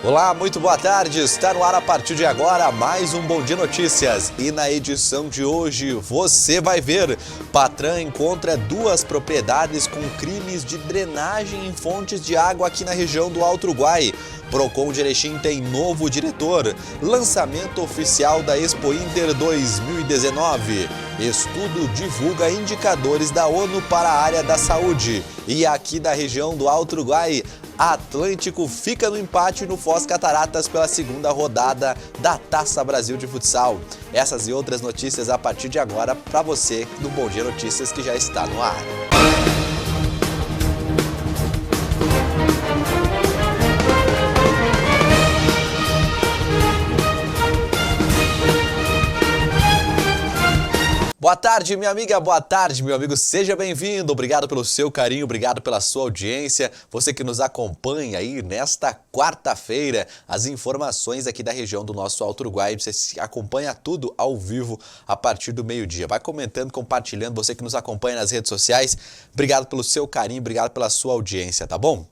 Olá, muito boa tarde. Está no ar a partir de agora mais um Bom Dia Notícias. E na edição de hoje você vai ver: Patran encontra duas propriedades com crimes de drenagem em fontes de água aqui na região do Alto Uruguai. Procon de Erechim tem novo diretor. Lançamento oficial da Expo Inter 2019. Estudo divulga indicadores da ONU para a área da saúde. E aqui da região do Alto Uruguai, Atlântico fica no empate no Foz Cataratas pela segunda rodada da Taça Brasil de Futsal. Essas e outras notícias a partir de agora para você do Bom Dia Notícias que já está no ar. Boa tarde, minha amiga, boa tarde, meu amigo, seja bem-vindo, obrigado pelo seu carinho, obrigado pela sua audiência, você que nos acompanha aí nesta quarta-feira, as informações aqui da região do nosso Alto Uruguai, você acompanha tudo ao vivo a partir do meio-dia, vai comentando, compartilhando, você que nos acompanha nas redes sociais, obrigado pelo seu carinho, obrigado pela sua audiência, tá bom?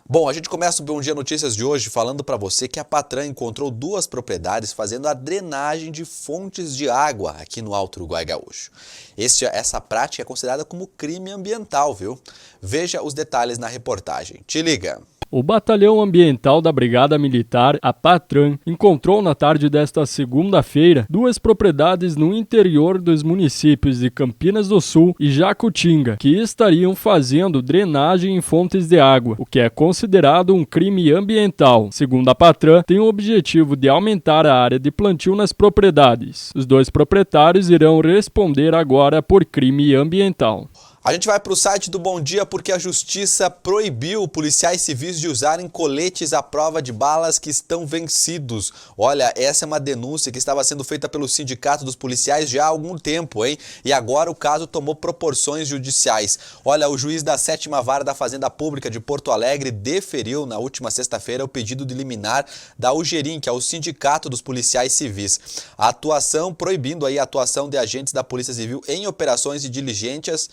Bom, a gente começa o Bom Dia Notícias de hoje falando para você que a Patran encontrou duas propriedades fazendo a drenagem de fontes de água aqui no Alto Uruguai Gaúcho. Essa prática é considerada como crime ambiental, viu? Veja os detalhes na reportagem. Te liga! O Batalhão Ambiental da Brigada Militar, a Patran, encontrou na tarde desta segunda-feira duas propriedades no interior dos municípios de Campinas do Sul e Jacutinga, que estariam fazendo drenagem em fontes de água, o que é considerado um crime ambiental. Segundo a Patran, tem o objetivo de aumentar a área de plantio nas propriedades. Os dois proprietários irão responder agora por crime ambiental. A gente vai para o site do Bom Dia porque a Justiça proibiu policiais civis de usarem coletes à prova de balas que estão vencidos. Olha, essa é uma denúncia que estava sendo feita pelo Sindicato dos Policiais já há algum tempo, hein? E agora o caso tomou proporções judiciais. Olha, o juiz da 7ª Vara da Fazenda Pública de Porto Alegre deferiu na última sexta-feira o pedido de liminar da UGERIM, que é o Sindicato dos Policiais Civis. A atuação, proibindo aí a atuação de agentes da Polícia Civil em operações de diligências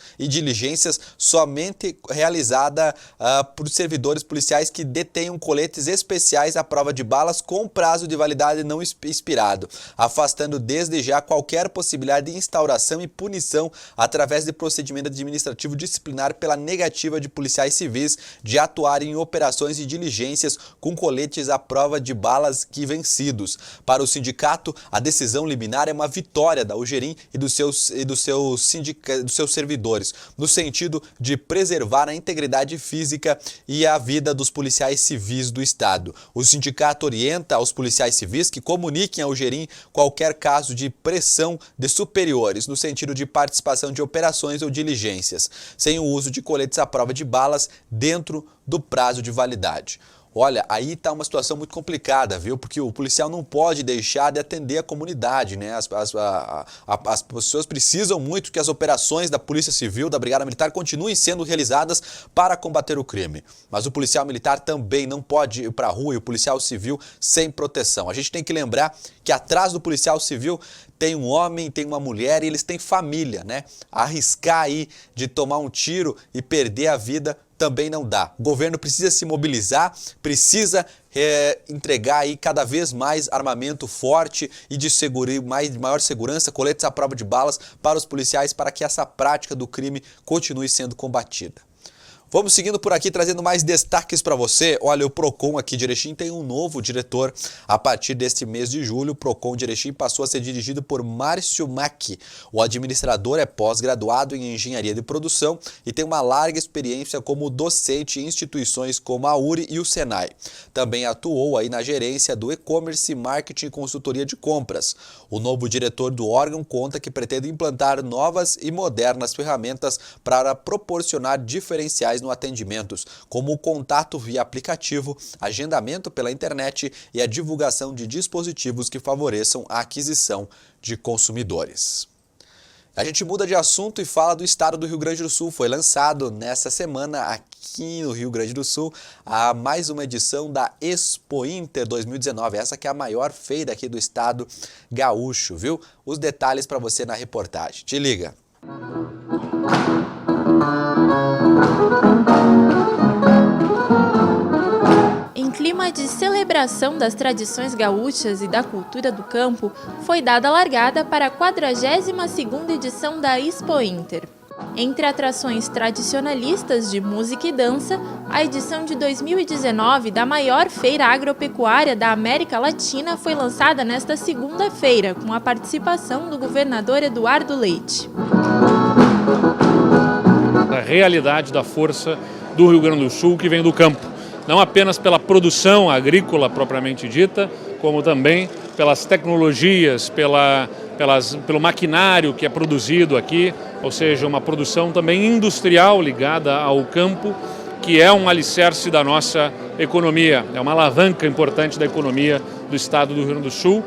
somente realizada por servidores policiais que detenham coletes especiais à prova de balas com prazo de validade não expirado, afastando desde já qualquer possibilidade de instauração e punição através de procedimento administrativo disciplinar pela negativa de policiais civis de atuarem em operações e diligências com coletes à prova de balas que vencidos. Para o sindicato, a decisão liminar é uma vitória da UGERIM e dos seus servidores, no sentido de preservar a integridade física e a vida dos policiais civis do Estado. O sindicato orienta aos policiais civis que comuniquem ao UGERIM qualquer caso de pressão de superiores, no sentido de participação de operações ou diligências, sem o uso de coletes à prova de balas dentro do prazo de validade. Olha, aí está uma situação muito complicada, viu? Porque o policial não pode deixar de atender a comunidade, né? As pessoas precisam muito que as operações da Polícia Civil, da Brigada Militar, continuem sendo realizadas para combater o crime. Mas o policial militar também não pode ir para a rua e o policial civil sem proteção. A gente tem que lembrar que atrás do policial civil tem um homem, tem uma mulher e eles têm família, né? Arriscar aí de tomar um tiro e perder a vida também não dá. O governo precisa se mobilizar, precisa entregar aí cada vez mais armamento forte e de maior segurança, coletes à prova de balas para os policiais para que essa prática do crime continue sendo combatida. Vamos seguindo por aqui, trazendo mais destaques para você. Olha, o Procon aqui de Erechim tem um novo diretor. A partir deste mês de julho, o Procon de Erechim passou a ser dirigido por Márcio Mack. O administrador é pós-graduado em Engenharia de Produção e tem uma larga experiência como docente em instituições como a URI e o Senai. Também atuou aí na gerência do e-commerce, marketing e consultoria de compras. O novo diretor do órgão conta que pretende implantar novas e modernas ferramentas para proporcionar diferenciais no atendimentos, como o contato via aplicativo, agendamento pela internet e a divulgação de dispositivos que favoreçam a aquisição de consumidores. A gente muda de assunto e fala do estado do Rio Grande do Sul. Foi lançado nesta semana aqui no Rio Grande do Sul a mais uma edição da Expo Inter 2019. Essa que é a maior feira aqui do estado gaúcho, viu? Os detalhes para você na reportagem. Te liga! Em clima clima de celebração das tradições gaúchas e da cultura do campo, foi dada a largada para a 42ª edição da Expo Inter. Entre atrações tradicionalistas de música e dança, a edição de 2019 da maior feira agropecuária da América Latina foi lançada nesta segunda-feira, com a participação do governador Eduardo Leite. A realidade da força do Rio Grande do Sul que vem do campo, não apenas pela produção agrícola propriamente dita, como também pelas tecnologias, pelo maquinário que é produzido aqui, ou seja, uma produção também industrial ligada ao campo, que é um alicerce da nossa economia, é uma alavanca importante da economia do estado do Rio Grande do Sul.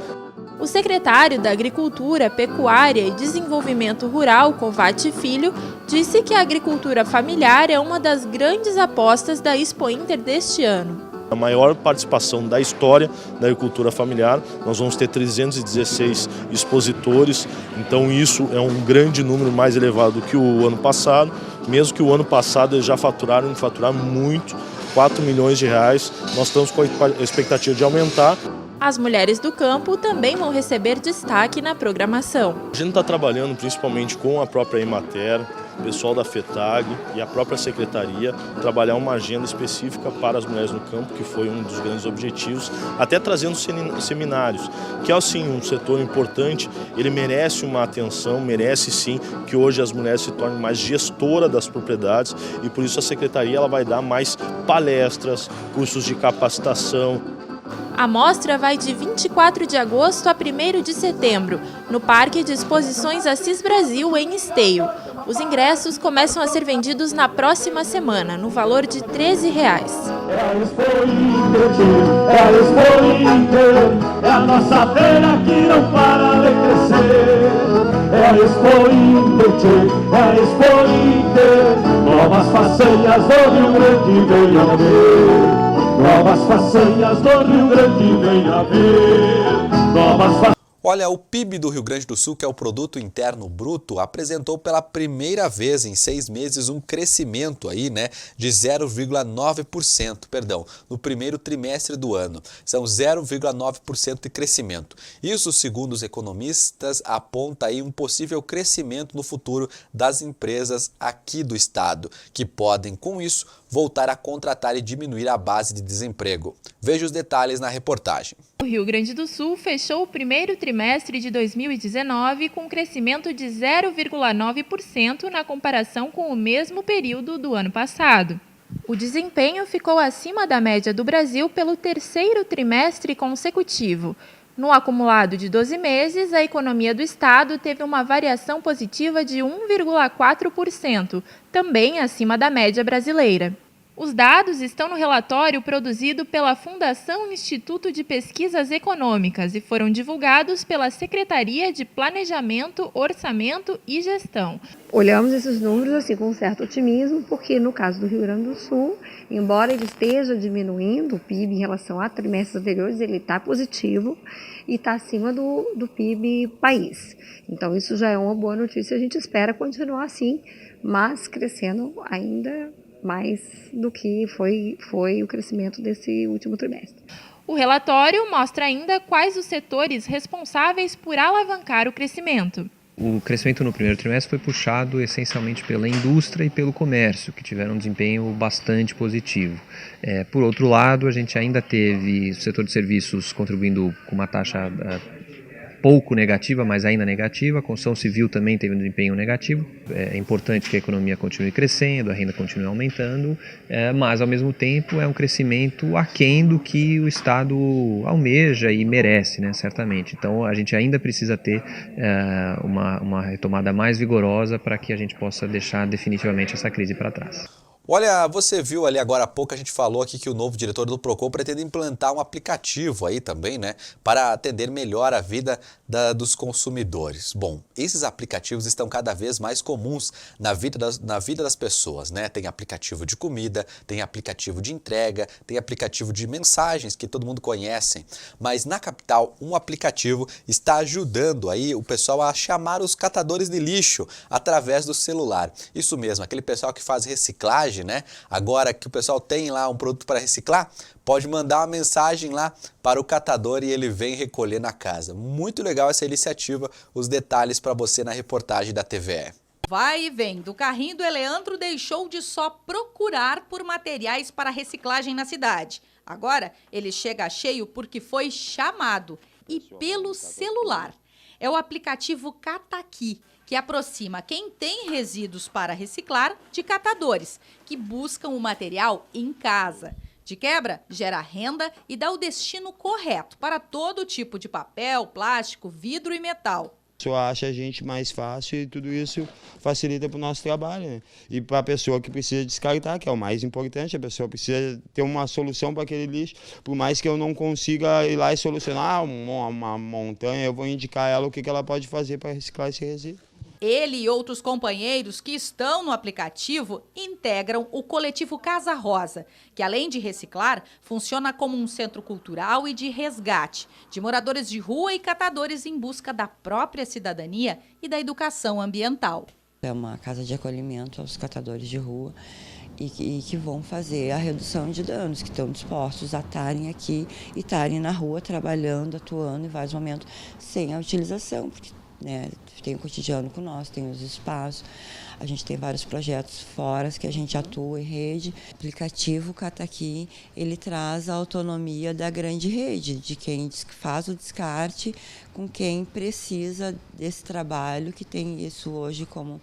O secretário da Agricultura, Pecuária e Desenvolvimento Rural, Covatti Filho, disse que a agricultura familiar é uma das grandes apostas da Expo Inter deste ano. A maior participação da história da agricultura familiar, nós vamos ter 316 expositores, então isso é um grande número mais elevado do que o ano passado, mesmo que o ano passado eles já faturaram muito, 4 milhões de reais, nós estamos com a expectativa de aumentar. As mulheres do campo também vão receber destaque na programação. A gente está trabalhando principalmente com a própria Emater, o pessoal da FETAG e a própria secretaria, trabalhar uma agenda específica para as mulheres no campo, que foi um dos grandes objetivos, até trazendo seminários, que é assim, um setor importante, ele merece uma atenção, merece sim que hoje as mulheres se tornem mais gestoras das propriedades e por isso a secretaria ela vai dar mais palestras, cursos de capacitação. A mostra vai de 24 de agosto a 1º de setembro, no Parque de Exposições Assis Brasil, em Esteio. Os ingressos começam a ser vendidos na próxima semana, no valor de R$ 13. É a Expo Inter, é a nossa feira que não para de crescer. É a Expo Inter, é a Expo Inter, novas façanhas do Rio Grande venham ver. Novas façanhas do Rio Grande venham ver. Olha, o PIB do Rio Grande do Sul, que é o Produto Interno Bruto, apresentou pela primeira vez em 6 meses um crescimento aí, de 0,9%, no primeiro trimestre do ano. São 0,9% de crescimento. Isso, segundo os economistas, aponta aí um possível crescimento no futuro das empresas aqui do estado, que podem, com isso, voltar a contratar e diminuir a base de desemprego. Veja os detalhes na reportagem. O Rio Grande do Sul fechou o primeiro trimestre de 2019 com um crescimento de 0,9% na comparação com o mesmo período do ano passado. O desempenho ficou acima da média do Brasil pelo terceiro trimestre consecutivo. No acumulado de 12 meses, a economia do estado teve uma variação positiva de 1,4%, também acima da média brasileira. Os dados estão no relatório produzido pela Fundação Instituto de Pesquisas Econômicas e foram divulgados pela Secretaria de Planejamento, Orçamento e Gestão. Olhamos esses números assim, com um certo otimismo, porque no caso do Rio Grande do Sul, embora ele esteja diminuindo o PIB em relação a trimestres anteriores, ele está positivo e está acima do PIB país. Então isso já é uma boa notícia, a gente espera continuar assim, mas crescendo ainda mais do que foi o crescimento desse último trimestre. O relatório mostra ainda quais os setores responsáveis por alavancar o crescimento. O crescimento no primeiro trimestre foi puxado essencialmente pela indústria e pelo comércio, que tiveram um desempenho bastante positivo. Por outro lado, a gente ainda teve o setor de serviços contribuindo com uma taxa pouco negativa, mas ainda negativa. A construção civil também teve um desempenho negativo. É importante que a economia continue crescendo, a renda continue aumentando, mas ao mesmo tempo é um crescimento aquém do que o Estado almeja e merece, certamente. Então a gente ainda precisa ter uma retomada mais vigorosa para que a gente possa deixar definitivamente essa crise para trás. Olha, você viu ali agora há pouco, a gente falou aqui que o novo diretor do Procon pretende implantar um aplicativo aí também, para atender melhor a vida dos consumidores. Bom, esses aplicativos estão cada vez mais comuns na vida das pessoas, Tem aplicativo de comida, tem aplicativo de entrega, tem aplicativo de mensagens que todo mundo conhece. Mas na capital, um aplicativo está ajudando aí o pessoal a chamar os catadores de lixo através do celular. Isso mesmo, aquele pessoal que faz reciclagem, reciclagem, né? Agora que o pessoal tem lá um produto para reciclar, pode mandar uma mensagem lá para o catador e ele vem recolher na casa. Muito legal essa iniciativa, os detalhes para você na reportagem da TVE. Vai e vem do carrinho do Eleandro deixou de só procurar por materiais para reciclagem na cidade. Agora ele chega cheio porque foi chamado e pelo celular. É o aplicativo Cataqui, que aproxima quem tem resíduos para reciclar de catadores, que buscam o material em casa. De quebra, gera renda e dá o destino correto para todo tipo de papel, plástico, vidro e metal. Só acha a gente mais fácil e tudo isso facilita para o nosso trabalho, né? E para a pessoa que precisa descartar, que é o mais importante, a pessoa precisa ter uma solução para aquele lixo. Por mais que eu não consiga ir lá e solucionar uma montanha, eu vou indicar a ela o que ela pode fazer para reciclar esse resíduo. Ele e outros companheiros que estão no aplicativo integram o coletivo Casa Rosa, que além de reciclar, funciona como um centro cultural e de resgate de moradores de rua e catadores em busca da própria cidadania e da educação ambiental. É uma casa de acolhimento aos catadores de rua e que vão fazer a redução de danos, que estão dispostos a estarem aqui e estarem na rua trabalhando, atuando em vários momentos sem a utilização, porque tem o cotidiano com nós, tem os espaços, a gente tem vários projetos fora que a gente atua em rede. O aplicativo Cataqui, ele traz a autonomia da grande rede, de quem faz o descarte com quem precisa desse trabalho, que tem isso hoje como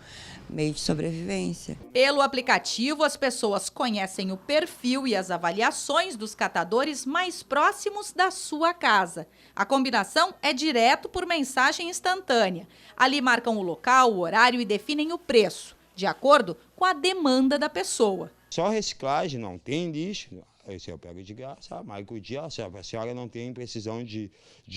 meio de sobrevivência. Pelo aplicativo, as pessoas conhecem o perfil e as avaliações dos catadores mais próximos da sua casa. A combinação é direto por mensagem instantânea. Ali marcam o local, o horário e definem o preço, de acordo com a demanda da pessoa. Só reciclagem, não tem lixo. Esse eu pego de graça, marco o dia, se a senhora não tem precisão de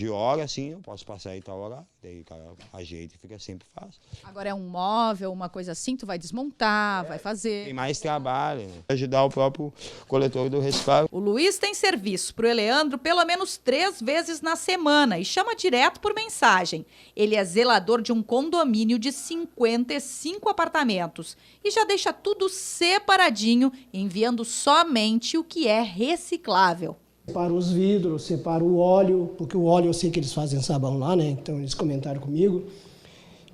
hora, assim, eu posso passar aí tal hora, daí o cara ajeita e fica sempre fácil. Agora é um móvel, uma coisa assim, tu vai desmontar, vai fazer. Tem mais trabalho, né? Ajudar o próprio coletor do reciclável. O Luiz tem serviço para o Eleandro pelo menos 3 vezes na semana e chama direto por mensagem. Ele é zelador de um condomínio de 55 apartamentos e já deixa tudo separadinho, enviando somente o que é reciclável. Separo os vidros, separo o óleo, porque o óleo eu sei que eles fazem sabão lá, né? Então eles comentaram comigo.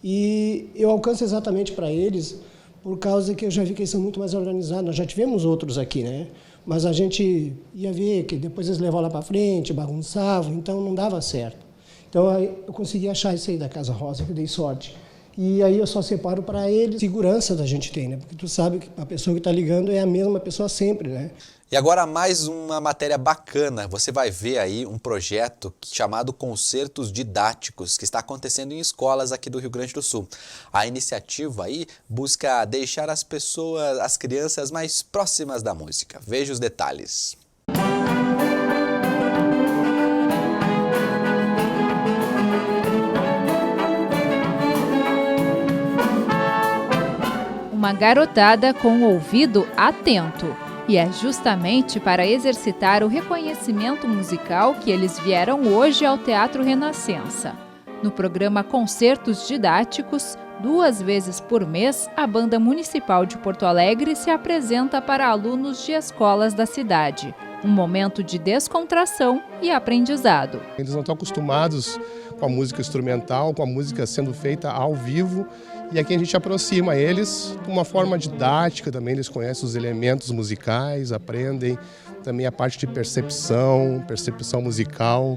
E eu alcanço exatamente para eles, por causa que eu já vi que eles são muito mais organizados. Nós já tivemos outros aqui, né? Mas a gente ia ver que depois eles levavam lá para frente, bagunçavam, então não dava certo. Então eu consegui achar isso aí da Casa Rosa, que eu dei sorte. E aí eu só separo para eles. Segurança da gente tem, né? Porque tu sabe que a pessoa que está ligando é a mesma pessoa sempre, né? E agora mais uma matéria bacana, você vai ver aí um projeto chamado Concertos Didáticos, que está acontecendo em escolas aqui do Rio Grande do Sul. A iniciativa aí busca deixar as crianças mais próximas da música. Veja os detalhes. Uma garotada com o ouvido atento. E é justamente para exercitar o reconhecimento musical que eles vieram hoje ao Teatro Renascença. No programa Concertos Didáticos, 2 vezes por mês, a Banda Municipal de Porto Alegre se apresenta para alunos de escolas da cidade. Um momento de descontração e aprendizado. Eles não estão acostumados com a música instrumental, com a música sendo feita ao vivo. E aqui a gente aproxima eles de uma forma didática, também eles conhecem os elementos musicais, aprendem também a parte de percepção musical.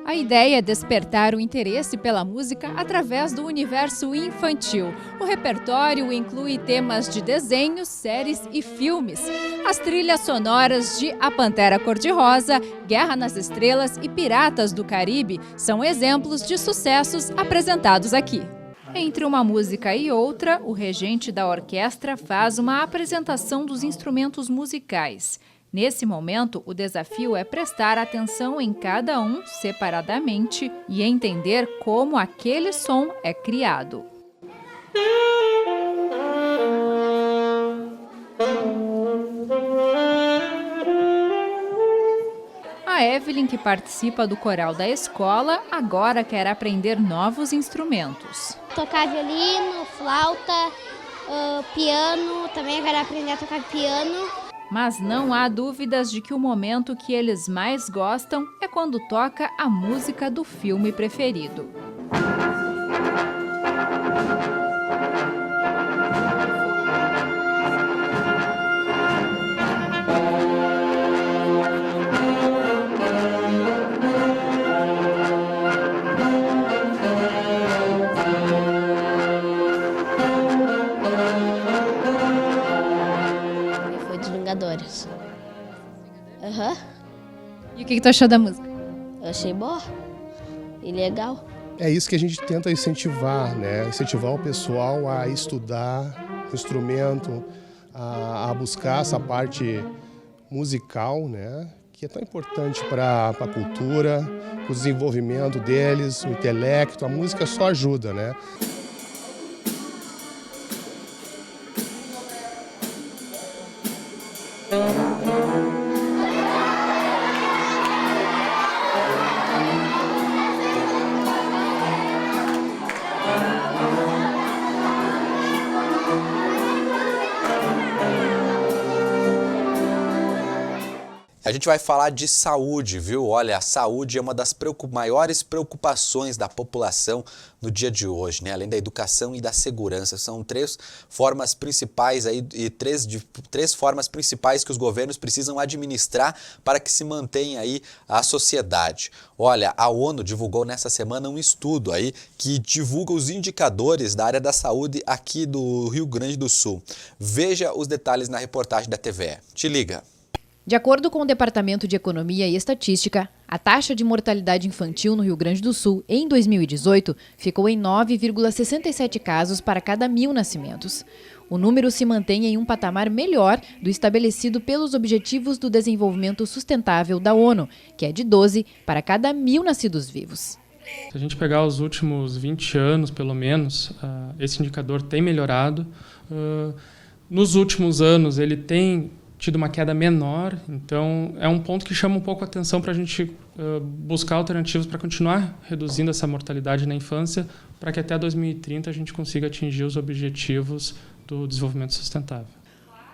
A ideia é despertar o interesse pela música através do universo infantil. O repertório inclui temas de desenhos, séries e filmes. As trilhas sonoras de A Pantera Cor-de-Rosa, Guerra nas Estrelas e Piratas do Caribe são exemplos de sucessos apresentados aqui. Entre uma música e outra, o regente da orquestra faz uma apresentação dos instrumentos musicais. Nesse momento, o desafio é prestar atenção em cada um separadamente e entender como aquele som é criado. A Evelyn, que participa do coral da escola, agora quer aprender novos instrumentos. Tocar violino, flauta, piano, também eu quero aprender a tocar piano. Mas não há dúvidas de que o momento que eles mais gostam é quando toca a música do filme preferido. Aham. E o que tu achou da música? Eu achei boa e legal. É isso que a gente tenta incentivar, né? Incentivar o pessoal a estudar o instrumento, a buscar essa parte musical, né? Que é tão importante para a cultura, o desenvolvimento deles, o intelecto. A música só ajuda, né? A gente vai falar de saúde, viu? Olha, a saúde é uma das maiores preocupações da população no dia de hoje, né? Além da educação e da segurança. São três formas principais aí, três formas principais que os governos precisam administrar para que se mantenha aí a sociedade. Olha, a ONU divulgou nessa semana um estudo aí que divulga os indicadores da área da saúde aqui do Rio Grande do Sul. Veja os detalhes na reportagem da TVE. Te liga. De acordo com o Departamento de Economia e Estatística, a taxa de mortalidade infantil no Rio Grande do Sul, em 2018, ficou em 9,67 casos para cada 1.000 nascimentos. O número se mantém em um patamar melhor do estabelecido pelos Objetivos do Desenvolvimento Sustentável da ONU, que é de 12 para cada 1.000 nascidos vivos. Se a gente pegar os últimos 20 anos, pelo menos, esse indicador tem melhorado. Nos últimos anos, ele tem tido uma queda menor, então é um ponto que chama um pouco a atenção para a gente buscar alternativas para continuar reduzindo essa mortalidade na infância, para que até 2030 a gente consiga atingir os objetivos do desenvolvimento sustentável.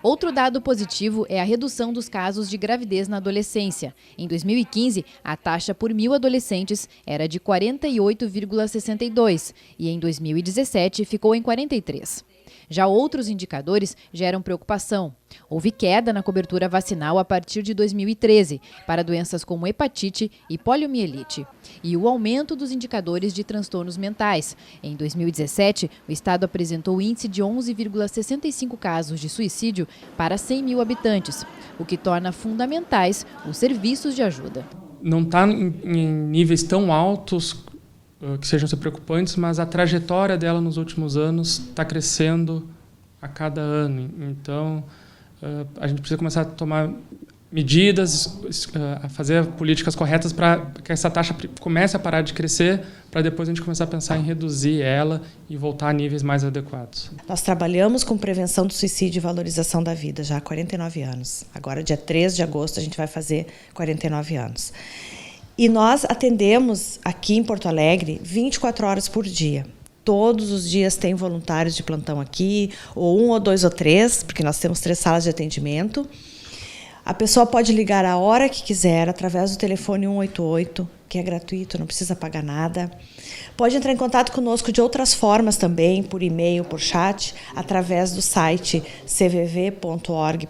Outro dado positivo é a redução dos casos de gravidez na adolescência. Em 2015, a taxa por 1.000 adolescentes era de 48,62 e em 2017 ficou em 43. Já outros indicadores geram preocupação. Houve queda na cobertura vacinal a partir de 2013 para doenças como hepatite e poliomielite e o aumento dos indicadores de transtornos mentais. Em 2017, o estado apresentou índice de 11,65 casos de suicídio para 100.000 habitantes, o que torna fundamentais os serviços de ajuda. Não está em níveis tão altos que sejam preocupantes, mas a trajetória dela nos últimos anos está crescendo a cada ano. Então, a gente precisa começar a tomar medidas, a fazer políticas corretas para que essa taxa comece a parar de crescer, para depois a gente começar a pensar em reduzir ela e voltar a níveis mais adequados. Nós trabalhamos com prevenção do suicídio e valorização da vida já há 49 anos. Agora, dia 3 de agosto, a gente vai fazer 49 anos. E nós atendemos aqui em Porto Alegre 24 horas por dia. Todos os dias tem voluntários de plantão aqui, ou 1 ou 2 ou 3, porque nós temos 3 salas de atendimento. A pessoa pode ligar a hora que quiser, através do telefone 188, que é gratuito, não precisa pagar nada. Pode entrar em contato conosco de outras formas também, por e-mail, por chat, através do site cvv.org.br.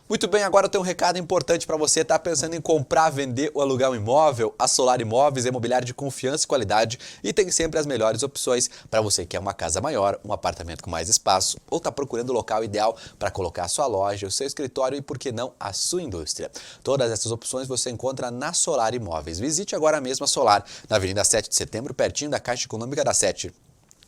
Muito bem, agora eu tenho um recado importante para você. Está pensando em comprar, vender ou alugar um imóvel? A Solar Imóveis é imobiliário de confiança e qualidade e tem sempre as melhores opções para você que quer uma casa maior, um apartamento com mais espaço ou está procurando o local ideal para colocar a sua loja, o seu escritório e, por que não, a sua indústria. Todas essas opções você encontra na Solar Imóveis. Visite agora mesmo a Solar, na Avenida 7 de Setembro, pertinho da Caixa Econômica da 7.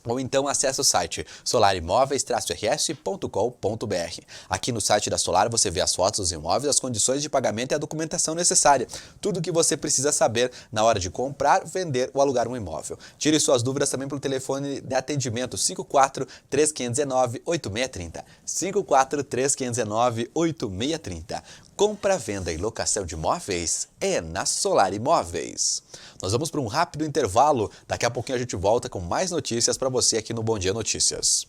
Ou então acesse o site solarimóveis-rs.com.br. Aqui no site da Solar você vê as fotos dos imóveis, as condições de pagamento e a documentação necessária. Tudo o que você precisa saber na hora de comprar, vender ou alugar um imóvel. Tire suas dúvidas também pelo telefone de atendimento 54-3519-8630. 54-3519-8630. Compra, venda e locação de imóveis é na Solar Imóveis. Nós vamos para um rápido intervalo. Daqui a pouquinho a gente volta com mais notícias para você aqui no Bom Dia Notícias.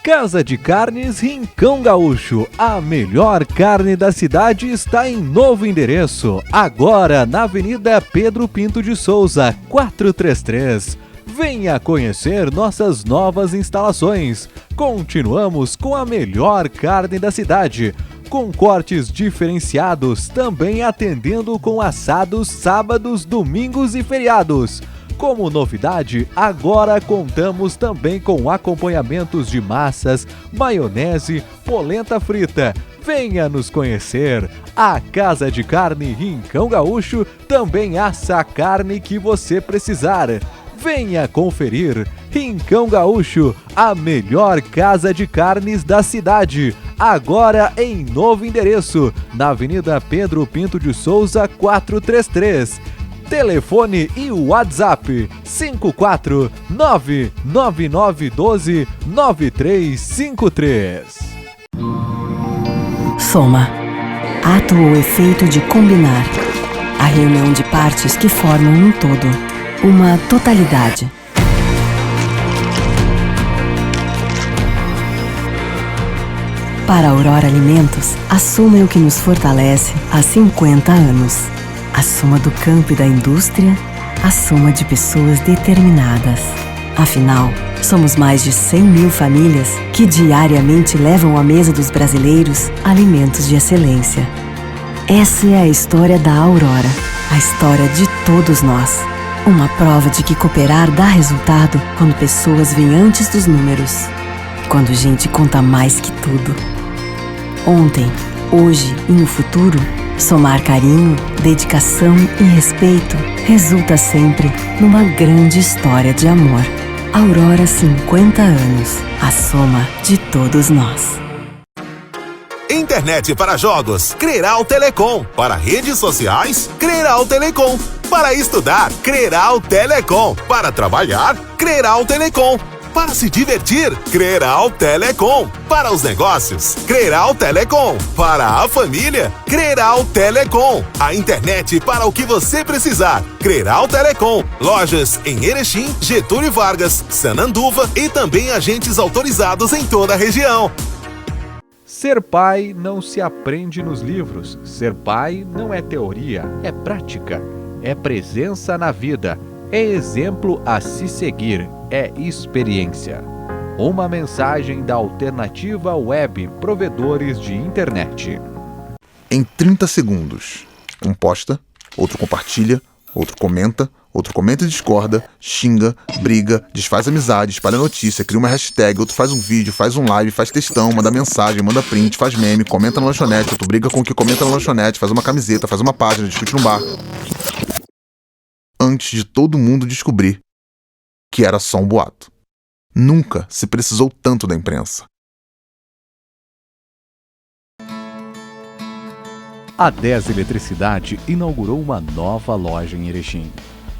Casa de Carnes Rincão Gaúcho. A melhor carne da cidade está em novo endereço. Agora na Avenida Pedro Pinto de Souza, 433. Venha conhecer nossas novas instalações. Continuamos com a melhor carne da cidade, com cortes diferenciados, também atendendo com assados sábados, domingos e feriados. Como novidade, agora contamos também com acompanhamentos de massas, maionese, polenta frita. Venha nos conhecer. A Casa de Carne Rincão Gaúcho também assa a carne que você precisar. Venha conferir. Rincão Gaúcho, a melhor casa de carnes da cidade. Agora em novo endereço, na Avenida Pedro Pinto de Souza, 433. Telefone e WhatsApp 549-9912-9353. Soma. Ato ou efeito de combinar. A reunião de partes que formam um todo. Uma totalidade. Para a Aurora Alimentos, a soma é o que nos fortalece há 50 anos. A soma do campo e da indústria, a soma de pessoas determinadas. Afinal, somos mais de 100 mil famílias que diariamente levam à mesa dos brasileiros alimentos de excelência. Essa é a história da Aurora, a história de todos nós. Uma prova de que cooperar dá resultado quando pessoas vêm antes dos números. Quando gente conta mais que tudo. Ontem, hoje e no futuro, somar carinho, dedicação e respeito resulta sempre numa grande história de amor. Aurora 50 anos, a soma de todos nós. Internet para jogos, Creral Telecom. Para redes sociais, Creral Telecom. Para estudar, Creral Telecom. Para trabalhar, Creral Telecom. Para se divertir, Creral Telecom. Para os negócios, Creral Telecom. Para a família, Creral Telecom. A internet para o que você precisar. Creral Telecom. Lojas em Erechim, Getúlio Vargas, Sananduva e também agentes autorizados em toda a região. Ser pai não se aprende nos livros. Ser pai não é teoria, é prática. É presença na vida. É exemplo a se seguir. É experiência. Uma mensagem da Alternativa Web Provedores de Internet. Em 30 segundos, um posta, outro compartilha, outro comenta e discorda, xinga, briga, desfaz amizade, espalha notícia, cria uma hashtag, outro faz um vídeo, faz um live, faz textão, manda mensagem, manda print, faz meme, comenta na lanchonete, outro briga com o que comenta na lanchonete, faz uma camiseta, faz uma página, discute no bar. Antes de todo mundo descobrir que era só um boato. Nunca se precisou tanto da imprensa. A 10 Eletricidade inaugurou uma nova loja em Erechim.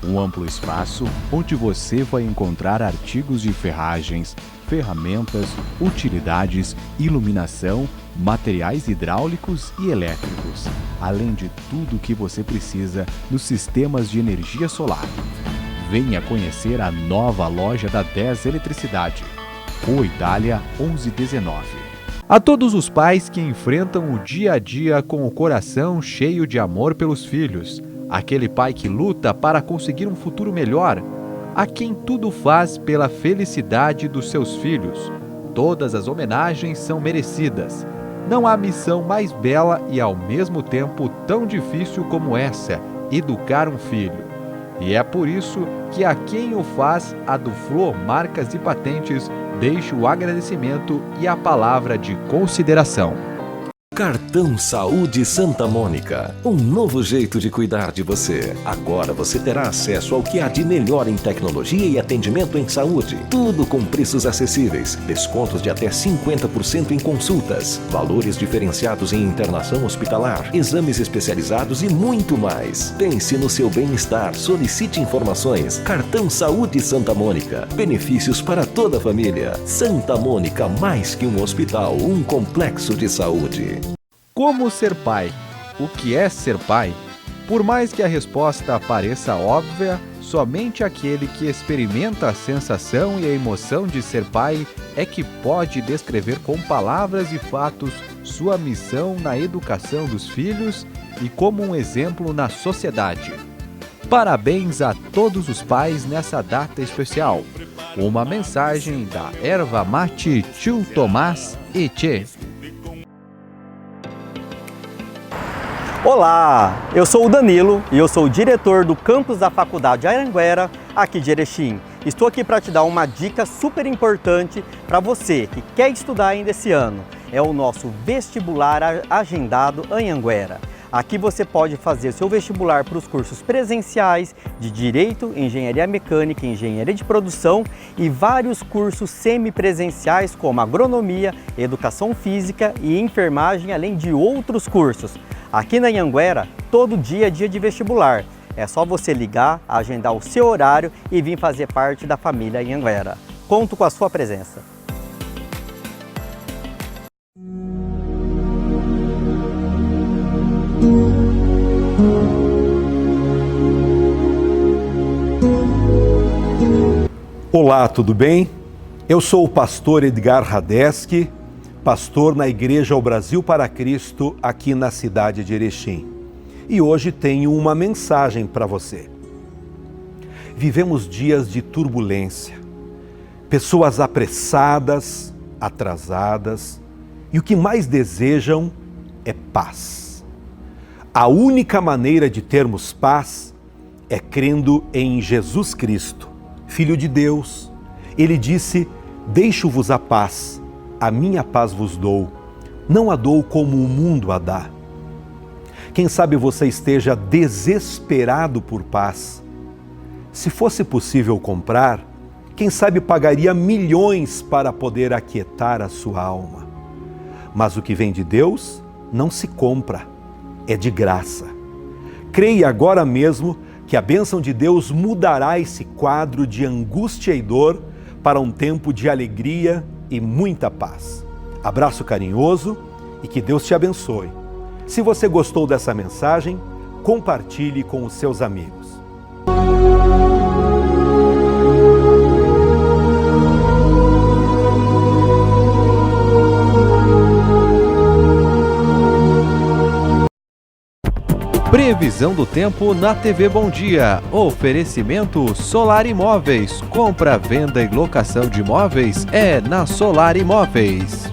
Um amplo espaço onde você vai encontrar artigos de ferragens, ferramentas, utilidades, iluminação, materiais hidráulicos e elétricos, além de tudo o que você precisa nos sistemas de energia solar. Venha conhecer a nova loja da 10 Eletricidade. Rua Itália 1119. A todos os pais que enfrentam o dia a dia com o coração cheio de amor pelos filhos, aquele pai que luta para conseguir um futuro melhor, a quem tudo faz pela felicidade dos seus filhos, todas as homenagens são merecidas. Não há missão mais bela e ao mesmo tempo tão difícil como essa, educar um filho. E é por isso que a quem o faz, a do Flor Marcas e Patentes, deixa o agradecimento e a palavra de consideração. Cartão Saúde Santa Mônica, um novo jeito de cuidar de você. Agora você terá acesso ao que há de melhor em tecnologia e atendimento em saúde. Tudo com preços acessíveis, descontos de até 50% em consultas, valores diferenciados em internação hospitalar, exames especializados e muito mais. Pense no seu bem-estar, solicite informações. Cartão Saúde Santa Mônica, benefícios para toda a família. Santa Mônica, mais que um hospital, um complexo de saúde. Como ser pai? O que é ser pai? Por mais que a resposta pareça óbvia, Somente aquele que experimenta a sensação e a emoção de ser pai é que pode descrever com palavras e fatos sua missão na educação dos filhos e como um exemplo na sociedade. Parabéns a todos os pais nessa data especial. Uma mensagem da Erva Mate Tio Tomás e Tchê. Olá, eu sou o Danilo e eu sou o diretor do campus da Faculdade Anhanguera, aqui de Erechim. Estou aqui para te dar uma dica super importante para você que quer estudar ainda esse ano. É o nosso vestibular agendado Anhanguera. Aqui você pode fazer seu vestibular para os cursos presenciais de Direito, Engenharia Mecânica, Engenharia de Produção e vários cursos semipresenciais como Agronomia, Educação Física e Enfermagem, além de outros cursos. Aqui na Anhanguera, todo dia é dia de vestibular. É só você ligar, agendar o seu horário e vir fazer parte da família Anhanguera. Conto com a sua presença. Olá, tudo bem? Eu sou o pastor Edgar Radeski, pastor na Igreja ao Brasil para Cristo, aqui na cidade de Erechim. E hoje tenho uma mensagem para você. Vivemos dias de turbulência, pessoas apressadas, atrasadas, e o que mais desejam é paz. A única maneira de termos paz é crendo em Jesus Cristo, Filho de Deus. Ele disse: deixo-vos a paz, a minha paz vos dou, não a dou como o mundo a dá. Quem sabe você esteja desesperado por paz. Se fosse possível comprar, quem sabe pagaria milhões para poder aquietar a sua alma. Mas o que vem de Deus não se compra, é de graça. Creia agora mesmo que a bênção de Deus mudará esse quadro de angústia e dor para um tempo de alegria e muita paz. Abraço carinhoso e que Deus te abençoe. Se você gostou dessa mensagem, compartilhe com os seus amigos. Previsão do tempo na TV Bom Dia. Oferecimento Solar Imóveis. Compra, venda e locação de imóveis é na Solar Imóveis.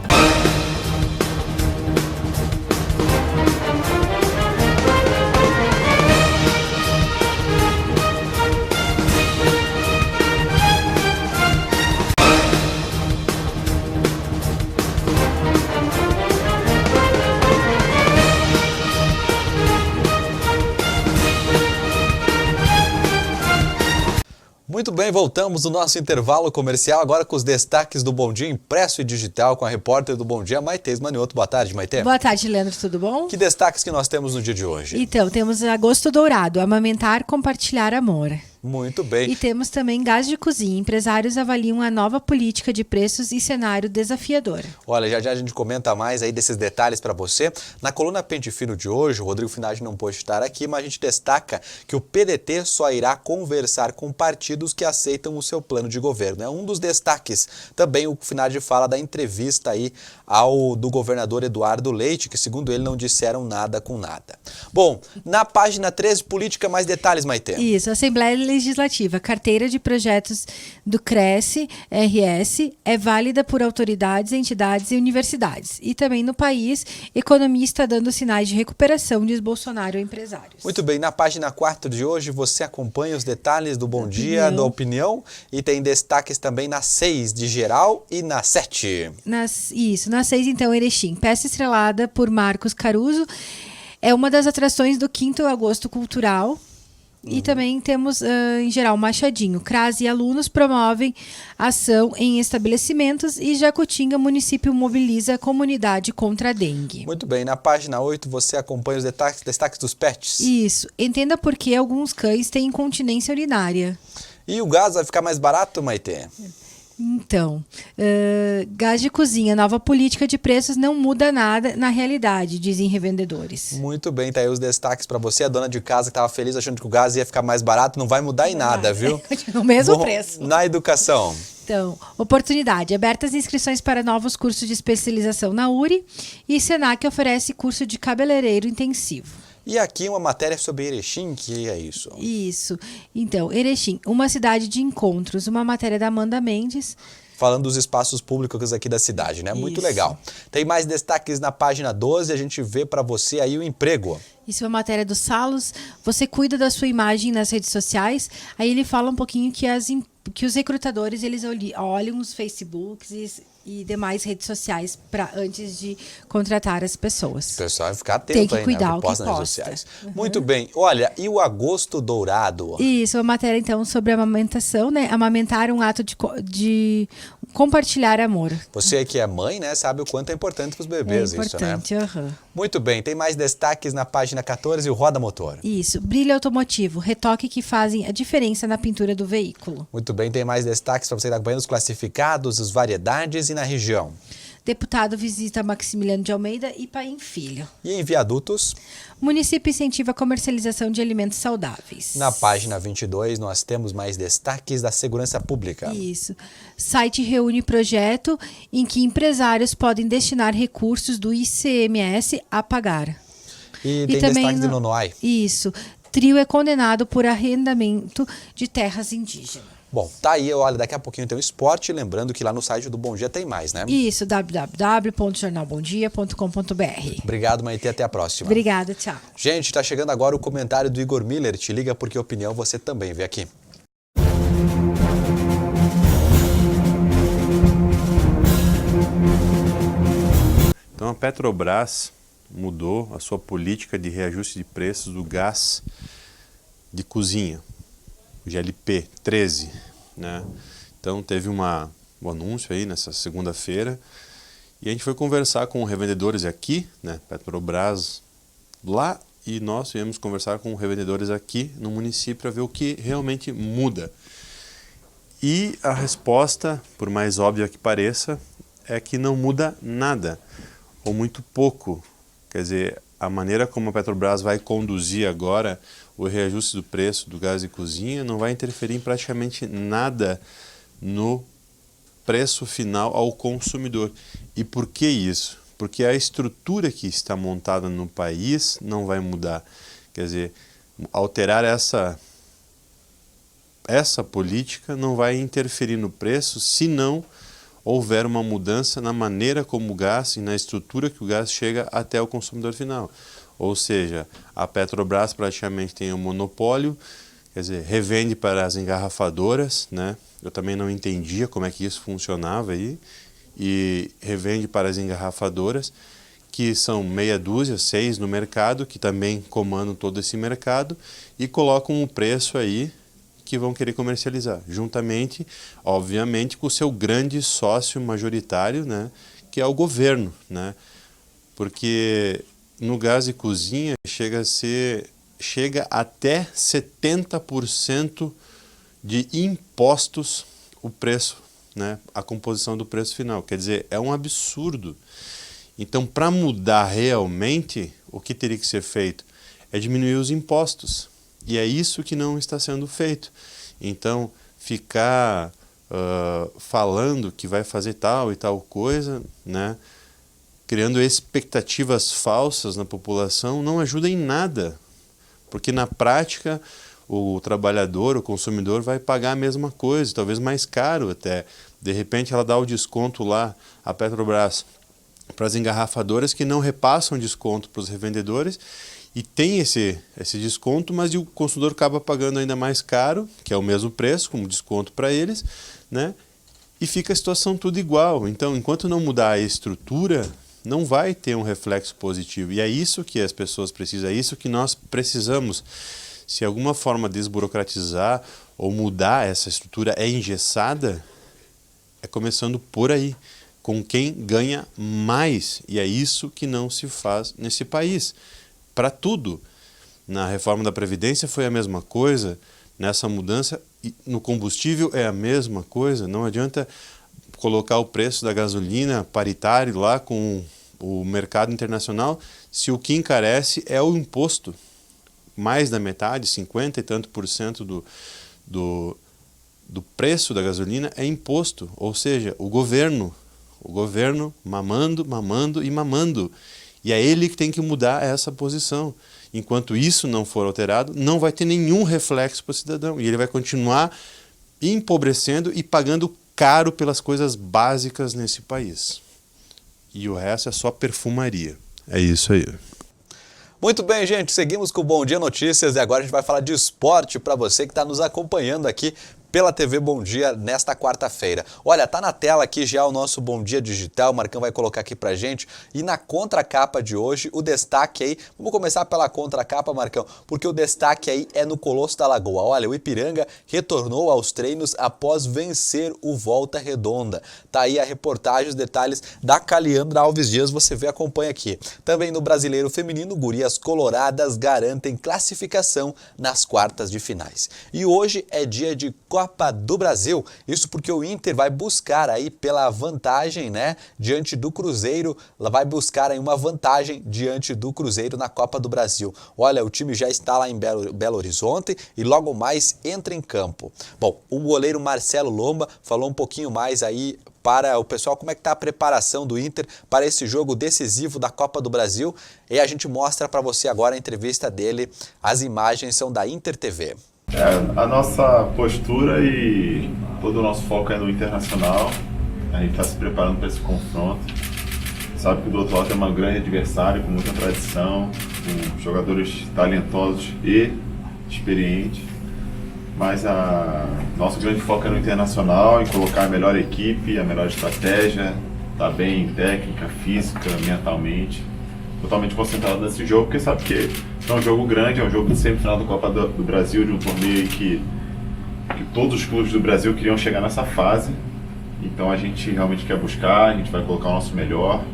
Muito bem, voltamos no nosso intervalo comercial, agora com os destaques do Bom Dia impresso e digital, com a repórter do Bom Dia, Maite Manioto. Boa tarde, Maite. Boa tarde, Leandro, tudo bom? Que destaques que nós temos no dia de hoje? Então, temos Agosto Dourado, amamentar, compartilhar amor. Muito bem. E temos também gás de cozinha. Empresários avaliam a nova política de preços e cenário desafiador. Olha, já já a gente comenta mais aí desses detalhes para você. Na coluna Pente Fino de hoje, o Rodrigo Finardi não pôde estar aqui, mas a gente destaca que o PDT só irá conversar com partidos que aceitam o seu plano de governo. É um dos destaques. Também o Finardi fala da entrevista aí do governador Eduardo Leite, que segundo ele não disseram nada com nada. Bom, na página 13, política, mais detalhes, Maite. Isso, Assembleia Legislativa, carteira de projetos do Cresce-RS é válida por autoridades, entidades e universidades. E também no país, economia está dando sinais de recuperação, diz Bolsonaro a empresários. Muito bem, na página 4 de hoje você acompanha os detalhes do Bom Dia, da opinião, e tem destaques também na 6 de geral e na 7. Na 6 então, Erechim, peça estrelada por Marcos Caruso, é uma das atrações do 5º Agosto Cultural. E também temos, em geral, Machadinho. CRAS e alunos promovem ação em estabelecimentos e Jacutinga, município mobiliza a comunidade contra a dengue. Muito bem, na página 8 você acompanha os destaques dos pets. Isso, entenda por que alguns cães têm incontinência urinária. E o gás vai ficar mais barato, Maite? Então, gás de cozinha, nova política de preços não muda nada na realidade, dizem revendedores. Muito bem, tá aí os destaques para você. A dona de casa que estava feliz achando que o gás ia ficar mais barato, não vai mudar em nada, viu? No mesmo preço. Na educação. Então, oportunidade. Abertas inscrições para novos cursos de especialização na URI e Senac oferece curso de cabeleireiro intensivo. E aqui uma matéria sobre Erechim, que é isso? Isso. Então, Erechim, uma cidade de encontros, uma matéria da Amanda Mendes. Falando dos espaços públicos aqui da cidade, né? Muito legal. Tem mais destaques na página 12, a gente vê para você aí o emprego. Isso é uma matéria do Salos. Você cuida da sua imagem nas redes sociais. Aí ele fala um pouquinho que os recrutadores eles olham os Facebooks e demais redes sociais antes de contratar as pessoas. O pessoal vai ficar atento tem que aí, cuidar né? o que posta. Nas redes sociais. Muito bem. Olha, e o agosto dourado? Isso, é uma matéria então sobre amamentação, né? Amamentar um ato de compartilhar amor. Você que é mãe, né, sabe o quanto é importante para os bebês isso, né? Muito bem. Tem mais destaques na página 14, o Roda Motor. Isso. Brilho automotivo, retoque que fazem a diferença na pintura do veículo. Muito bem. Tem mais destaques para você estar acompanhando os classificados, as variedades e na região. Deputado visita Maximiliano de Almeida e Paim Filho. E em viadutos? Município incentiva a comercialização de alimentos saudáveis. Na página 22, nós temos mais destaques da segurança pública. Isso. Site reúne projeto em que empresários podem destinar recursos do ICMS a pagar. E tem destaques de Nonoai. Isso. Trio é condenado por arrendamento de terras indígenas. Bom, tá aí, olha, daqui a pouquinho tem o esporte, lembrando que lá no site do Bom Dia tem mais, né? Isso, www.jornalbomdia.com.br. Obrigado, Maite, até a próxima. Obrigada, tchau. Gente, tá chegando agora o comentário do Igor Miller. Te liga porque opinião você também vê aqui. Então a Petrobras mudou a sua política de reajuste de preços do gás de cozinha, o GLP 13, né? Então teve um anúncio aí nessa segunda-feira e a gente foi conversar com revendedores aqui, né, Petrobras lá, e nós viemos conversar com revendedores aqui no município para ver o que realmente muda. E a resposta, por mais óbvia que pareça, é que não muda nada, ou muito pouco. Quer dizer, a maneira como a Petrobras vai conduzir agora o reajuste do preço do gás de cozinha não vai interferir em praticamente nada no preço final ao consumidor. E por que isso? Porque a estrutura que está montada no país não vai mudar. Quer dizer, alterar essa política não vai interferir no preço se não houver uma mudança na maneira como o gás e na estrutura que o gás chega até o consumidor final. Ou seja, a Petrobras praticamente tem um monopólio, quer dizer, revende para as engarrafadoras, né? Eu também não entendia como é que isso funcionava aí, e revende para as engarrafadoras, que são meia dúzia, 6 no mercado, que também comandam todo esse mercado, e colocam um preço aí que vão querer comercializar, juntamente, obviamente, com o seu grande sócio majoritário, né, que é o governo, né? Porque no gás de cozinha chega até 70% de impostos o preço, né, a composição do preço final. Quer dizer, é um absurdo. Então, para mudar realmente, o que teria que ser feito é diminuir os impostos. E é isso que não está sendo feito. Então, ficar falando que vai fazer tal e tal coisa, né, criando expectativas falsas na população, não ajuda em nada. Porque na prática, o trabalhador, o consumidor vai pagar a mesma coisa, talvez mais caro até. De repente ela dá o desconto lá, a Petrobras, para as engarrafadoras que não repassam desconto para os revendedores, e tem esse desconto, mas o consumidor acaba pagando ainda mais caro, que é o mesmo preço, como desconto para eles, né? E fica a situação tudo igual. Então, enquanto não mudar a estrutura, não vai ter um reflexo positivo. E é isso que as pessoas precisam, é isso que nós precisamos. Se alguma forma desburocratizar ou mudar essa estrutura é engessada, é começando por aí, com quem ganha mais. E é isso que não se faz nesse país. Para tudo. Na reforma da Previdência foi a mesma coisa, nessa mudança no combustível é a mesma coisa, não adianta colocar o preço da gasolina paritário lá com o mercado internacional, se o que encarece é o imposto. Mais da metade, 50 e tanto % do preço da gasolina é imposto, ou seja, o governo mamando e mamando. E é ele que tem que mudar essa posição. Enquanto isso não for alterado, não vai ter nenhum reflexo para o cidadão. E ele vai continuar empobrecendo e pagando caro pelas coisas básicas nesse país. E o resto é só perfumaria. É isso aí. Muito bem, gente, seguimos com o Bom Dia Notícias e agora a gente vai falar de esporte para você que está nos acompanhando aqui pela TV Bom Dia nesta quarta-feira. Olha, tá na tela aqui já o nosso Bom Dia Digital, o Marcão vai colocar aqui pra gente. E na contracapa de hoje, o destaque aí, vamos começar pela contracapa, Marcão, porque o destaque aí é no Colosso da Lagoa. Olha, o Ipiranga retornou aos treinos após vencer o Volta Redonda. Tá aí a reportagem, os detalhes da Caliandra Alves Dias, você vê, acompanha aqui. Também no Brasileiro Feminino, Gurias Coloradas garantem classificação nas quartas de finais. E hoje é dia de Copa do Brasil, isso porque o Inter vai buscar aí pela vantagem, né, diante do Cruzeiro, vai buscar aí uma vantagem diante do Cruzeiro na Copa do Brasil. Olha, o time já está lá em Belo Horizonte e logo mais entra em campo. Bom, o goleiro Marcelo Lomba falou um pouquinho mais aí para o pessoal como é que está a preparação do Inter para esse jogo decisivo da Copa do Brasil, e a gente mostra para você agora a entrevista dele, as imagens são da Inter TV. A nossa postura e todo o nosso foco é no internacional. A gente está se preparando para esse confronto. Sabe que do outro lado tem uma grande adversária com muita tradição, com jogadores talentosos e experientes. Mas nosso grande foco é no internacional, em colocar a melhor equipe, a melhor estratégia, estar bem técnica, física, mentalmente. Totalmente concentrado nesse jogo, porque sabe que é um jogo grande, é um jogo de semifinal da Copa do Brasil, de um torneio que todos os clubes do Brasil queriam chegar nessa fase. Então a gente realmente quer buscar, a gente vai colocar o nosso melhor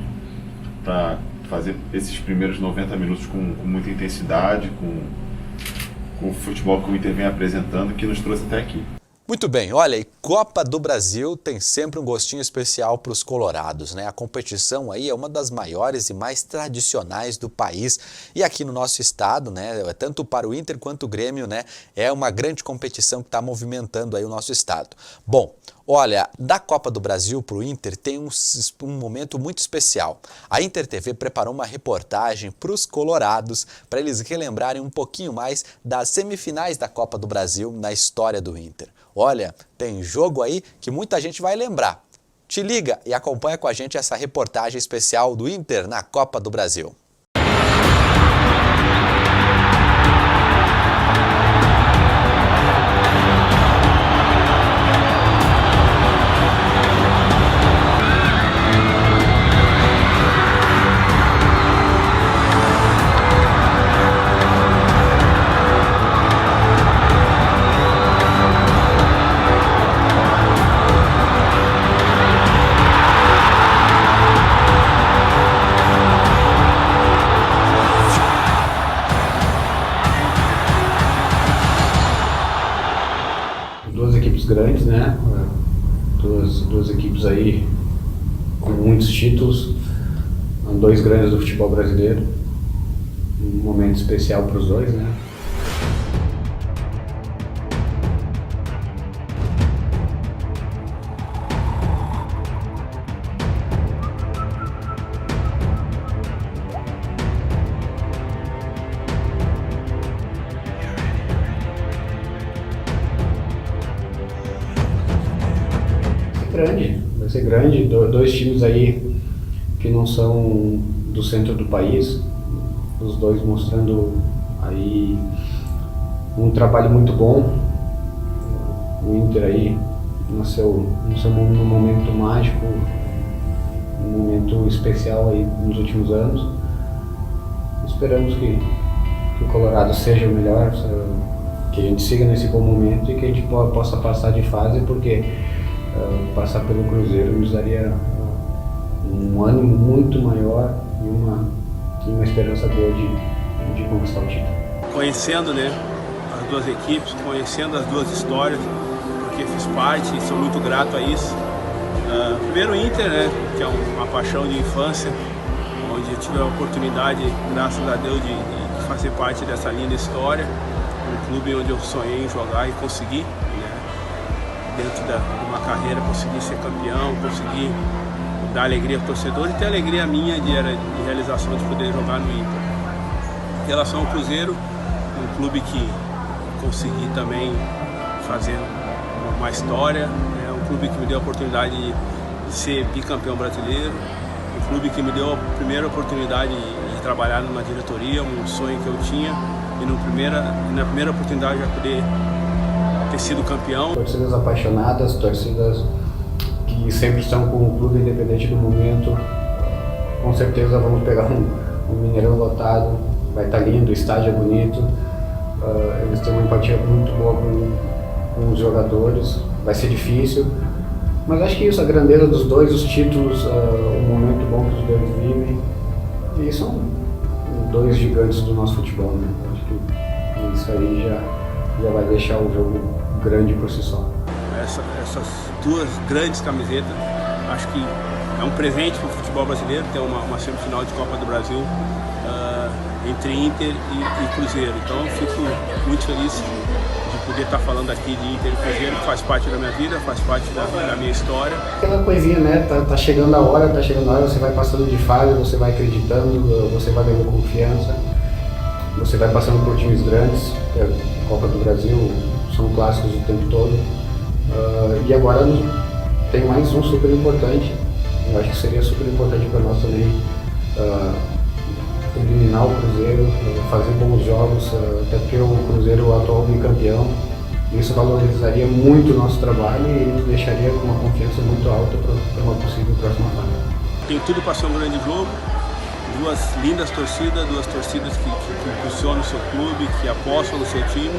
para fazer esses primeiros 90 minutos com muita intensidade, com o futebol que o Inter vem apresentando, que nos trouxe até aqui. Muito bem, olha, e Copa do Brasil tem sempre um gostinho especial para os colorados, né? A competição aí é uma das maiores e mais tradicionais do país e aqui no nosso estado, né? Tanto para o Inter quanto o Grêmio, né? É uma grande competição que está movimentando aí o nosso estado. Bom, olha, da Copa do Brasil para o Inter tem um momento muito especial. A Inter TV preparou uma reportagem para os colorados, para eles relembrarem um pouquinho mais das semifinais da Copa do Brasil na história do Inter. Olha, tem jogo aí que muita gente vai lembrar. Te liga e acompanha com a gente essa reportagem especial do Inter na Copa do Brasil. Grandes, né? Duas equipes aí com muitos títulos, dois grandes do futebol brasileiro, um momento especial para os dois, né? Vai ser grande, dois times aí que não são do centro do país, os dois mostrando aí um trabalho muito bom. O Inter aí nasceu num momento mágico, um momento especial aí nos últimos anos. Esperamos que o Colorado seja o melhor, que a gente siga nesse bom momento e que a gente possa passar de fase, porque passar pelo Cruzeiro nos daria um ânimo muito maior e uma esperança boa de conquistar o título. Conhecendo, né, as duas equipes, conhecendo as duas histórias, porque fiz parte e sou muito grato a isso. Primeiro o Inter, né, que é uma paixão de infância, onde eu tive a oportunidade, graças a Deus, de fazer parte dessa linda história. Um clube onde eu sonhei em jogar e consegui, né, dentro de uma carreira, consegui ser campeão, consegui dar alegria ao torcedor e ter alegria minha de realização de poder jogar no Inter. Em relação ao Cruzeiro, um clube que consegui também fazer uma história, é um clube que me deu a oportunidade de ser bicampeão brasileiro, um clube que me deu a primeira oportunidade de trabalhar numa diretoria, um sonho que eu tinha, e na primeira oportunidade já poder ter sido campeão. Torcidas apaixonadas, torcidas que sempre estão com o clube independente do momento. Com certeza vamos pegar um Mineirão lotado, vai estar lindo, o estádio é bonito, eles têm uma empatia muito boa com os jogadores, vai ser difícil, mas acho que isso, a grandeza dos dois, os títulos, o momento bom que os dois vivem, e são dois gigantes do nosso futebol, né? Acho que isso aí já vai deixar o jogo grande por si só. Essas duas grandes camisetas, acho que é um presente para o futebol brasileiro, ter uma semifinal de Copa do Brasil entre Inter e Cruzeiro. Então eu fico muito feliz de poder estar falando aqui de Inter e Cruzeiro, que faz parte da minha vida, faz parte da minha história. Aquela coisinha, né? Tá chegando a hora, você vai passando de fase, você vai acreditando, você vai ganhando confiança, você vai passando por times grandes, a Copa do Brasil, são clássicos o tempo todo. E agora tem mais um super importante. Eu acho que seria super importante para nós também eliminar o Cruzeiro, fazer bons jogos, até porque o Cruzeiro é o atual bicampeão. Isso valorizaria muito o nosso trabalho e nos deixaria com uma confiança muito alta para uma possível próxima fase. Tem tudo para ser um grande jogo, duas lindas torcidas, duas torcidas que impulsionam o seu clube, que apostam no seu time.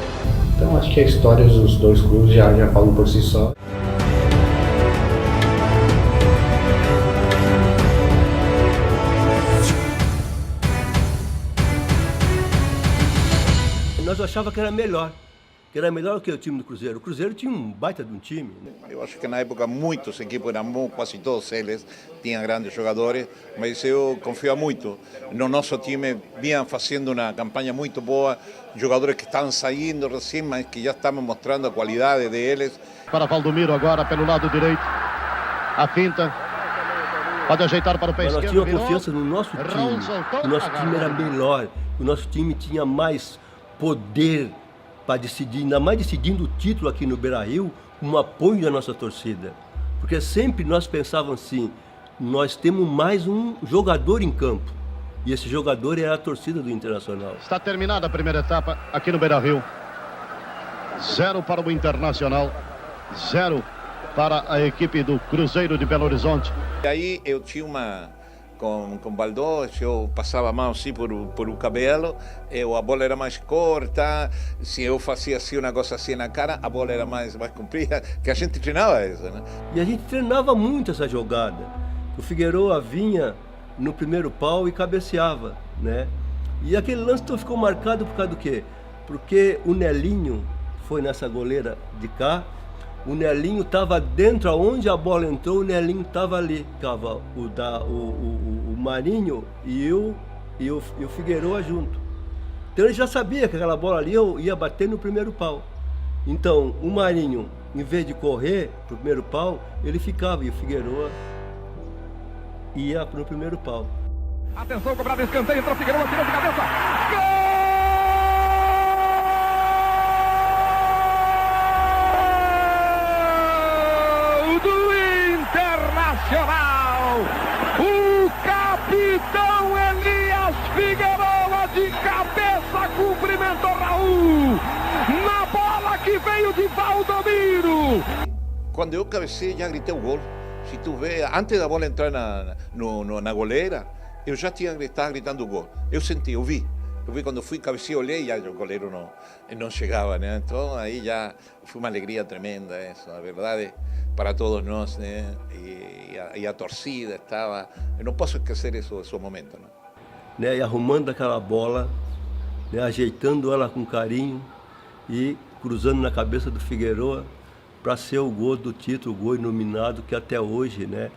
Então acho que a história dos dois clubes já falam por si só. Nós achávamos que era melhor que o time do Cruzeiro. O Cruzeiro tinha um baita de um time, né? Eu acho que na época muitos equipes eram bons, quase todos eles tinham grandes jogadores, mas eu confio muito no nosso time, vinha fazendo uma campanha muito boa, jogadores que estavam saindo recém, mas que já estavam mostrando a qualidade deles. Para Valdomiro agora pelo lado direito, a finta, pode ajeitar para o pé esquerdo. Nós tínhamos confiança no nosso time, o nosso time era melhor, o nosso time tinha mais poder para decidir, ainda mais decidindo o título aqui no Beira-Rio, com o apoio da nossa torcida. Porque sempre nós pensávamos assim, nós temos mais um jogador em campo, e esse jogador é a torcida do Internacional. Está terminada a primeira etapa aqui no Beira-Rio. 0 para o Internacional, 0 para a equipe do Cruzeiro de Belo Horizonte. E aí eu tinha com Baldó, eu passava a mão assim por o cabelo, a bola era mais curta, se eu fazia assim uma coisa assim na cara, a bola era mais comprida, que a gente treinava isso, né? E a gente treinava muito essa jogada. O Figueroa vinha no primeiro pau e cabeceava, né? E aquele lance ficou marcado por causa do quê? Porque o Nelinho foi nessa goleira de cá, o Nelinho estava dentro, aonde a bola entrou, o Nelinho estava ali. Ficava o Marinho e o Figueroa junto. Então ele já sabia que aquela bola ali ia bater no primeiro pau. Então o Marinho, em vez de correr pro primeiro pau, ele ficava e o Figueroa ia pro primeiro pau. Atenção, cobrado escanteio, entra o Figueroa, tirou de cabeça. Gol! Internacional, o capitão Elias Figueroa de cabeça cumprimentou Raul na bola que veio de Valdomiro. Quando eu cabecei já gritei o gol. Se tu vê, antes da bola entrar na goleira, eu já estava gritando o gol. Eu senti, eu vi quando fui cabecear, olhei e o goleiro não chegava, né? Então aí já foi uma alegria tremenda isso, a verdade, para todos nós, né? E a torcida estava, eu não posso esquecer esse momento, né? E arrumando aquela bola, né? Ajeitando ela com carinho, e cruzando na cabeça do Figueroa para ser o gol do título, o gol iluminado que até hoje, né,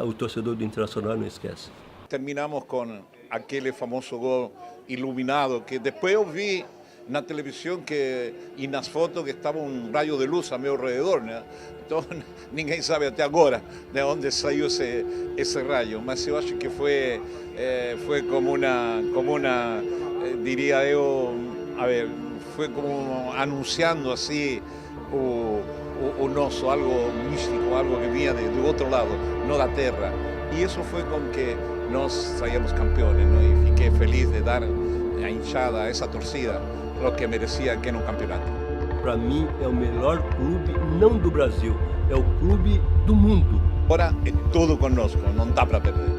o torcedor do Internacional não esquece. Terminamos com aquele famoso gol iluminado que depois eu vi na televisão e nas fotos que estava raio de luz a meu redor, né? Então ninguém sabe até agora de onde saiu esse raio, mas eu acho que foi como uma diria eu, foi como anunciando assim o nosso, algo místico, algo que vinha do outro lado, não da terra. E isso foi com que nós saímos campeões, não? E fiquei feliz de dar a hinchada, a essa torcida, o que merecia aqui no campeonato. Para mim é o melhor clube, não do Brasil, é o clube do mundo. Agora é tudo conosco, não dá para perder.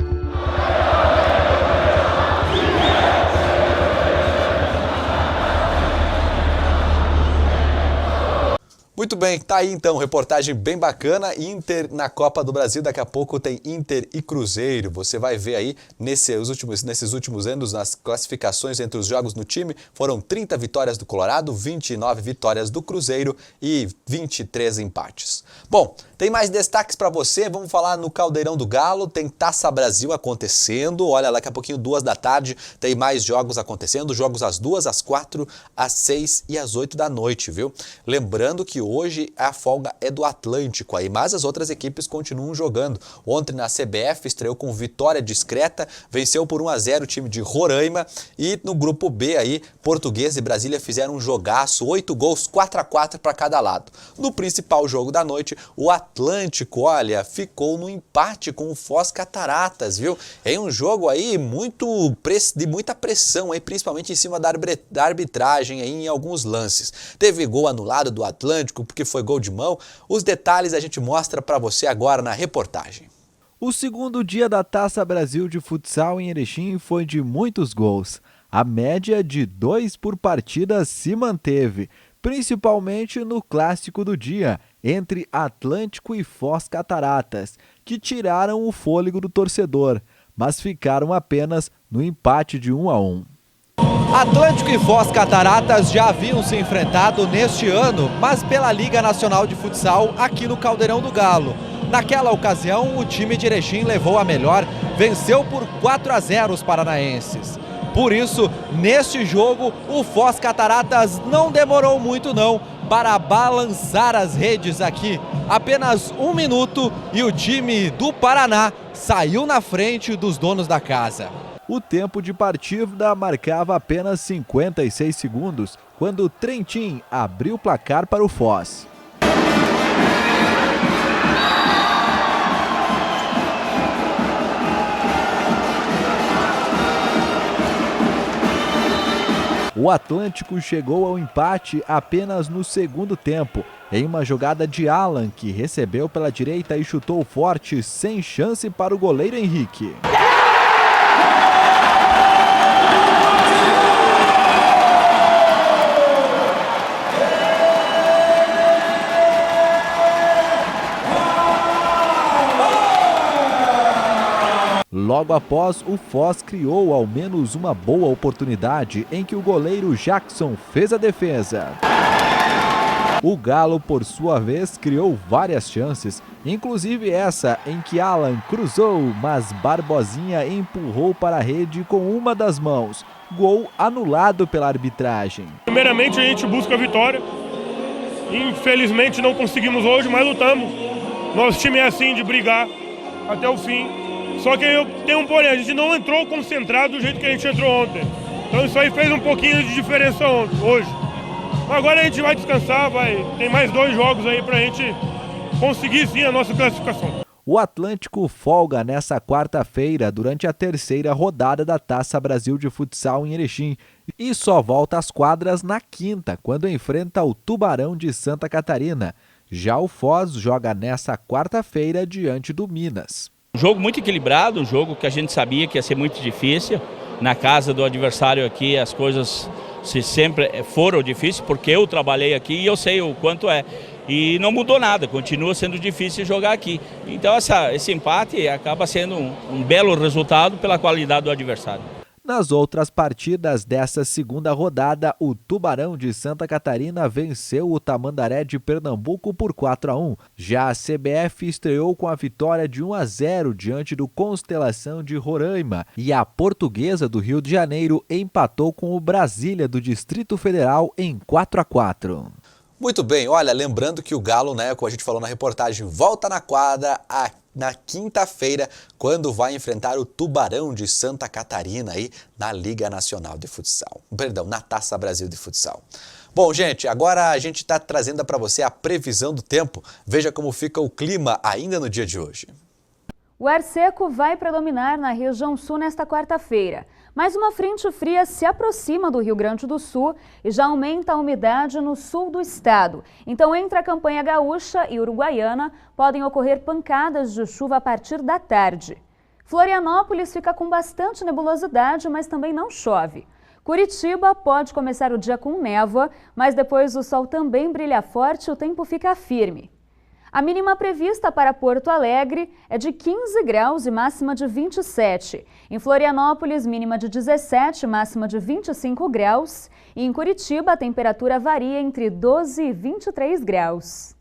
Muito bem, tá aí então, reportagem bem bacana, Inter na Copa do Brasil, daqui a pouco tem Inter e Cruzeiro, você vai ver aí nesses últimos anos, nas classificações entre os jogos no time, foram 30 vitórias do Colorado, 29 vitórias do Cruzeiro e 23 empates. Bom, tem mais destaques para você, vamos falar no Caldeirão do Galo, tem Taça Brasil acontecendo, olha, daqui a pouquinho 2 da tarde tem mais jogos acontecendo, jogos às 2, às 4, às 6 e às 8 da noite, viu? Lembrando que hoje a folga é do Atlântico aí, mas as outras equipes continuam jogando. Ontem na CBF estreou com vitória discreta, venceu por 1-0 o time de Roraima e no grupo B aí, Portuguesa e Brasília fizeram um jogaço, 8 gols, 4-4 para cada lado. No principal jogo da noite, o Atlântico, olha, ficou no empate com o Foz Cataratas, viu? É um jogo aí de muita pressão aí, principalmente em cima da arbitragem aí em alguns lances. Teve gol anulado do Atlântico porque foi gol de mão. Os detalhes a gente mostra para você agora na reportagem. O segundo dia da Taça Brasil de futsal em Erechim foi de muitos gols. A média de 2 por partida se manteve, principalmente no clássico do dia, entre Atlântico e Foz Cataratas, que tiraram o fôlego do torcedor, mas ficaram apenas no empate de 1-1. Atlântico e Foz Cataratas já haviam se enfrentado neste ano, mas pela Liga Nacional de Futsal aqui no Caldeirão do Galo. Naquela ocasião, o time de Erechim levou a melhor, venceu por 4-0 os paranaenses. Por isso, neste jogo, o Foz Cataratas não demorou muito não para balançar as redes aqui. Apenas 1 minuto e o time do Paraná saiu na frente dos donos da casa. O tempo de partida marcava apenas 56 segundos, quando o Trentin abriu o placar para o Foz. O Atlântico chegou ao empate apenas no segundo tempo, em uma jogada de Alan, que recebeu pela direita e chutou forte, sem chance para o goleiro Henrique. Logo após, o Foz criou ao menos uma boa oportunidade em que o goleiro Jackson fez a defesa. O Galo, por sua vez, criou várias chances, inclusive essa em que Alan cruzou, mas Barbosinha empurrou para a rede com uma das mãos. Gol anulado pela arbitragem. Primeiramente a gente busca a vitória. Infelizmente não conseguimos hoje, mas lutamos. Nosso time é assim, de brigar até o fim. Só que eu tenho um porém, a gente não entrou concentrado do jeito que a gente entrou ontem. Então isso aí fez um pouquinho de diferença hoje. Agora a gente vai descansar, tem mais 2 jogos aí pra gente conseguir sim a nossa classificação. O Atlântico folga nessa quarta-feira durante a 3ª rodada da Taça Brasil de Futsal em Erechim e só volta às quadras na quinta, quando enfrenta o Tubarão de Santa Catarina. Já o Foz joga nessa quarta-feira diante do Minas. Um jogo muito equilibrado, um jogo que a gente sabia que ia ser muito difícil. Na casa do adversário aqui as coisas sempre foram difíceis, porque eu trabalhei aqui e eu sei o quanto é. E não mudou nada, continua sendo difícil jogar aqui. Então esse empate acaba sendo um belo resultado pela qualidade do adversário. Nas outras partidas dessa segunda rodada, o Tubarão de Santa Catarina venceu o Tamandaré de Pernambuco por 4-1. Já a CBF estreou com a vitória de 1-0 diante do Constelação de Roraima e a Portuguesa do Rio de Janeiro empatou com o Brasília do Distrito Federal em 4-4. Muito bem, olha, lembrando que o Galo, né, como a gente falou na reportagem, volta na quadra na quinta-feira, quando vai enfrentar o Tubarão de Santa Catarina aí na Liga Nacional de Futsal. Perdão, na Taça Brasil de Futsal. Bom, gente, agora a gente está trazendo para você a previsão do tempo. Veja como fica o clima ainda no dia de hoje. O ar seco vai predominar na região sul nesta quarta-feira. Mas uma frente fria se aproxima do Rio Grande do Sul e já aumenta a umidade no sul do estado. Então, entre a campanha gaúcha e uruguaiana, podem ocorrer pancadas de chuva a partir da tarde. Florianópolis fica com bastante nebulosidade, mas também não chove. Curitiba pode começar o dia com névoa, mas depois o sol também brilha forte e o tempo fica firme. A mínima prevista para Porto Alegre é de 15 graus e máxima de 27. Em Florianópolis, mínima de 17, máxima de 25 graus. E em Curitiba, a temperatura varia entre 12 e 23 graus.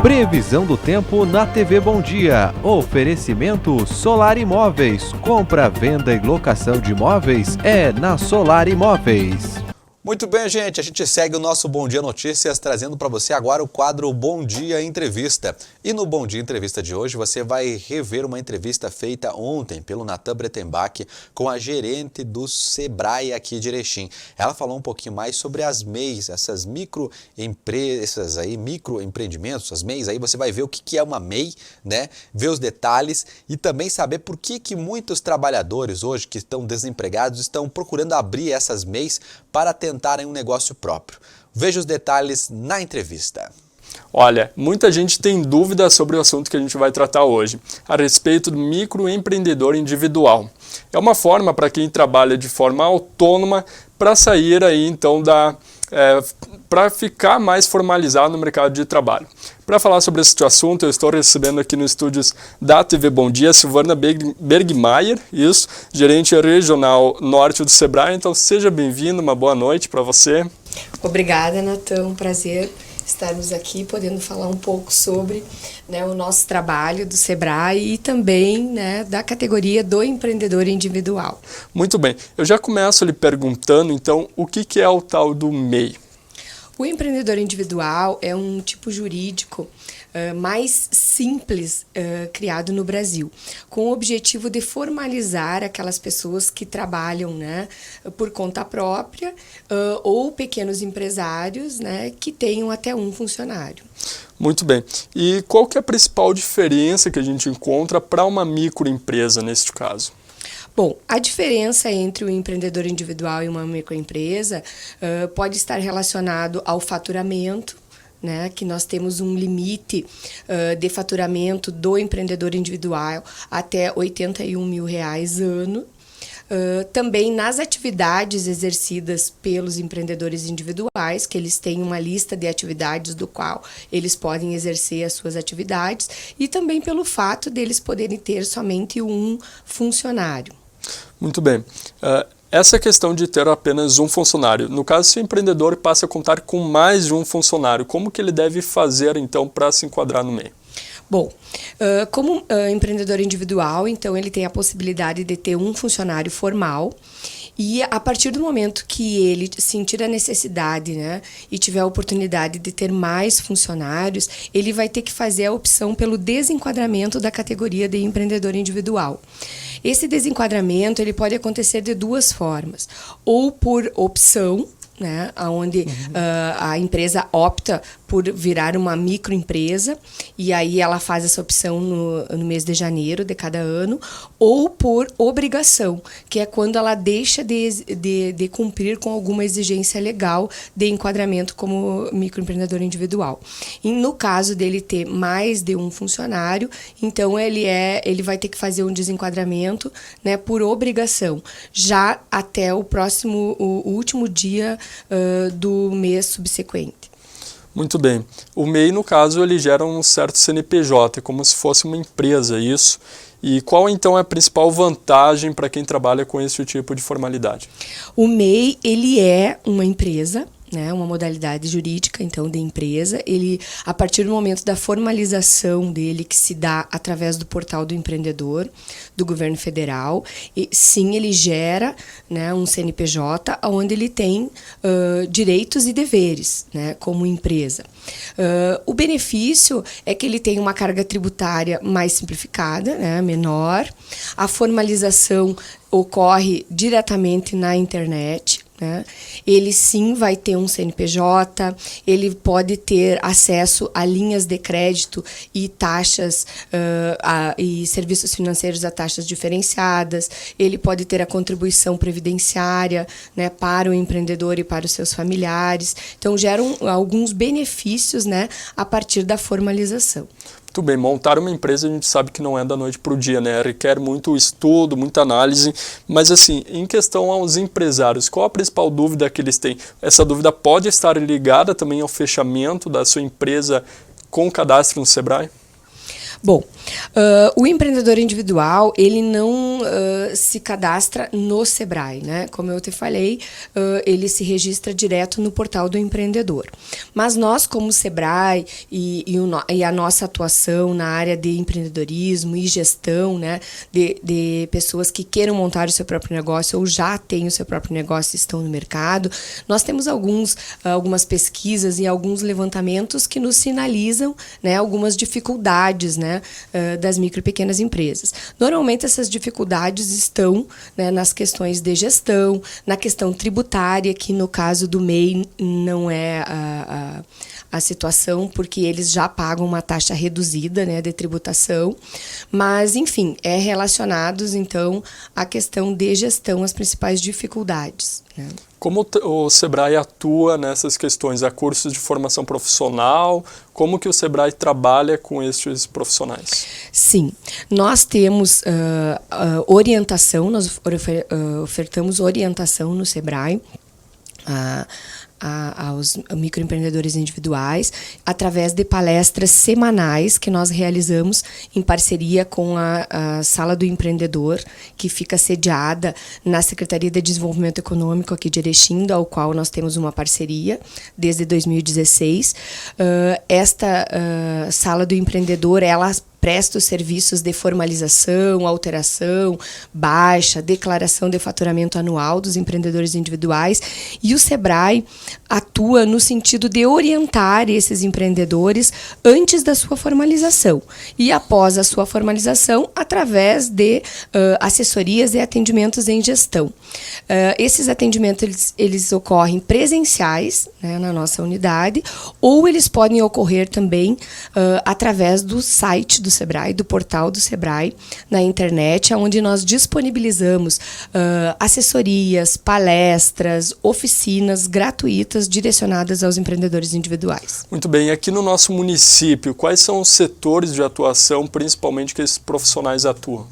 Previsão do tempo na TV Bom Dia. Oferecimento Solar Imóveis. Compra, venda e locação de imóveis é na Solar Imóveis. Muito bem, gente, a gente segue o nosso Bom Dia Notícias, trazendo para você agora o quadro Bom Dia Entrevista. E no Bom Dia Entrevista de hoje, você vai rever uma entrevista feita ontem pelo Natan Bretenbach com a gerente do Sebrae aqui de Erechim. Ela falou um pouquinho mais sobre as MEIs, essas microempresas aí, microempreendimentos, as MEIs, aí você vai ver o que é uma MEI, né? Ver os detalhes e também saber por que muitos trabalhadores hoje que estão desempregados estão procurando abrir essas MEIs para tentarem um negócio próprio. Veja os detalhes na entrevista. Olha, muita gente tem dúvidas sobre o assunto que a gente vai tratar hoje, a respeito do microempreendedor individual. É uma forma para quem trabalha de forma autônoma para sair aí então para ficar mais formalizado no mercado de trabalho. Para falar sobre esse assunto, eu estou recebendo aqui nos estúdios da TV Bom Dia, Silvana Bergmeier, isso, gerente regional norte do Sebrae. Então seja bem-vindo, uma boa noite para você. Obrigada, Natan, um prazer estarmos aqui podendo falar um pouco sobre o nosso trabalho do Sebrae e também da categoria do empreendedor individual. Muito bem, eu já começo lhe perguntando então o que é o tal do MEI? O empreendedor individual é um tipo jurídico mais simples criado no Brasil, com o objetivo de formalizar aquelas pessoas que trabalham por conta própria ou pequenos empresários que tenham até um funcionário. Muito bem. E qual que é a principal diferença que a gente encontra para uma microempresa neste caso? Bom, a diferença entre o empreendedor individual e uma microempresa pode estar relacionado ao faturamento, que nós temos um limite de faturamento do empreendedor individual até R$81 mil ano. Também nas atividades exercidas pelos empreendedores individuais, que eles têm uma lista de atividades do qual eles podem exercer as suas atividades, e também pelo fato deles poderem ter somente um funcionário. Muito bem. Essa questão de ter apenas um funcionário, no caso, se o empreendedor passa a contar com mais de um funcionário, como que ele deve fazer, então, para se enquadrar no MEI? Bom, como empreendedor individual, então, ele tem a possibilidade de ter um funcionário formal e a partir do momento que ele sentir a necessidade e tiver a oportunidade de ter mais funcionários, ele vai ter que fazer a opção pelo desenquadramento da categoria de empreendedor individual. Esse desenquadramento ele pode acontecer de duas formas, ou por opção, onde a empresa opta por virar uma microempresa e aí ela faz essa opção no mês de janeiro de cada ano, ou por obrigação, que é quando ela deixa de cumprir com alguma exigência legal de enquadramento como microempreendedor individual. E no caso dele ter mais de um funcionário, então ele vai ter que fazer um desenquadramento por obrigação, já até o último dia do mês subsequente. Muito bem. O MEI, no caso, ele gera um certo CNPJ, como se fosse uma empresa, isso. E qual então é a principal vantagem para quem trabalha com esse tipo de formalidade? O MEI, ele é uma empresa, né, uma modalidade jurídica, então, de empresa. Ele, a partir do momento da formalização dele, que se dá através do portal do empreendedor, do governo federal, e, sim, ele gera, né, um CNPJ, onde ele tem direitos e deveres, né, como empresa. O benefício é que ele tem uma carga tributária mais simplificada, né, menor. A formalização ocorre diretamente na internet, né? Ele sim vai ter um CNPJ, ele pode ter acesso a linhas de crédito e taxas e serviços financeiros a taxas diferenciadas, ele pode ter a contribuição previdenciária, né, para o empreendedor e para os seus familiares. Então, geram alguns benefícios, né, a partir da formalização. Muito bem, montar uma empresa a gente sabe que não é da noite para o dia, né? Requer muito estudo, muita análise, mas assim, em questão aos empresários, qual a principal dúvida que eles têm? Essa dúvida pode estar ligada também ao fechamento da sua empresa com cadastro no Sebrae? Bom, o empreendedor individual, ele não se cadastra no Sebrae, né? Como eu te falei, ele se registra direto no portal do empreendedor. Mas nós, como Sebrae e a nossa atuação na área de empreendedorismo e gestão, né, de pessoas que queiram montar o seu próprio negócio ou já têm o seu próprio negócio e estão no mercado, nós temos algumas pesquisas e alguns levantamentos que nos sinalizam, né, algumas dificuldades, né, das micro e pequenas empresas. Normalmente essas dificuldades estão, né, nas questões de gestão, na questão tributária, que no caso do MEI não é a situação, porque eles já pagam uma taxa reduzida, né, de tributação, mas, enfim, é relacionados, então, à questão de gestão, as principais dificuldades, né. Como o Sebrae atua nessas questões? Há cursos de formação profissional? Como que o Sebrae trabalha com estes profissionais? Sim, nós temos orientação, nós ofertamos orientação no Sebrae aos microempreendedores individuais, através de palestras semanais que nós realizamos em parceria com a Sala do Empreendedor, que fica sediada na Secretaria de Desenvolvimento Econômico aqui de Erechim, ao qual nós temos uma parceria desde 2016. Esta Sala do Empreendedor, ela presta os serviços de formalização, alteração, baixa, declaração de faturamento anual dos empreendedores individuais, e o Sebrae atua no sentido de orientar esses empreendedores antes da sua formalização e após a sua formalização através de assessorias e atendimentos em gestão. Esses atendimentos eles ocorrem presenciais, né, na nossa unidade, ou eles podem ocorrer também através do site do Sebrae, do portal do Sebrae, na internet, onde nós disponibilizamos assessorias, palestras, oficinas gratuitas direcionadas aos empreendedores individuais. Muito bem, aqui no nosso município, quais são os setores de atuação, principalmente, que esses profissionais atuam?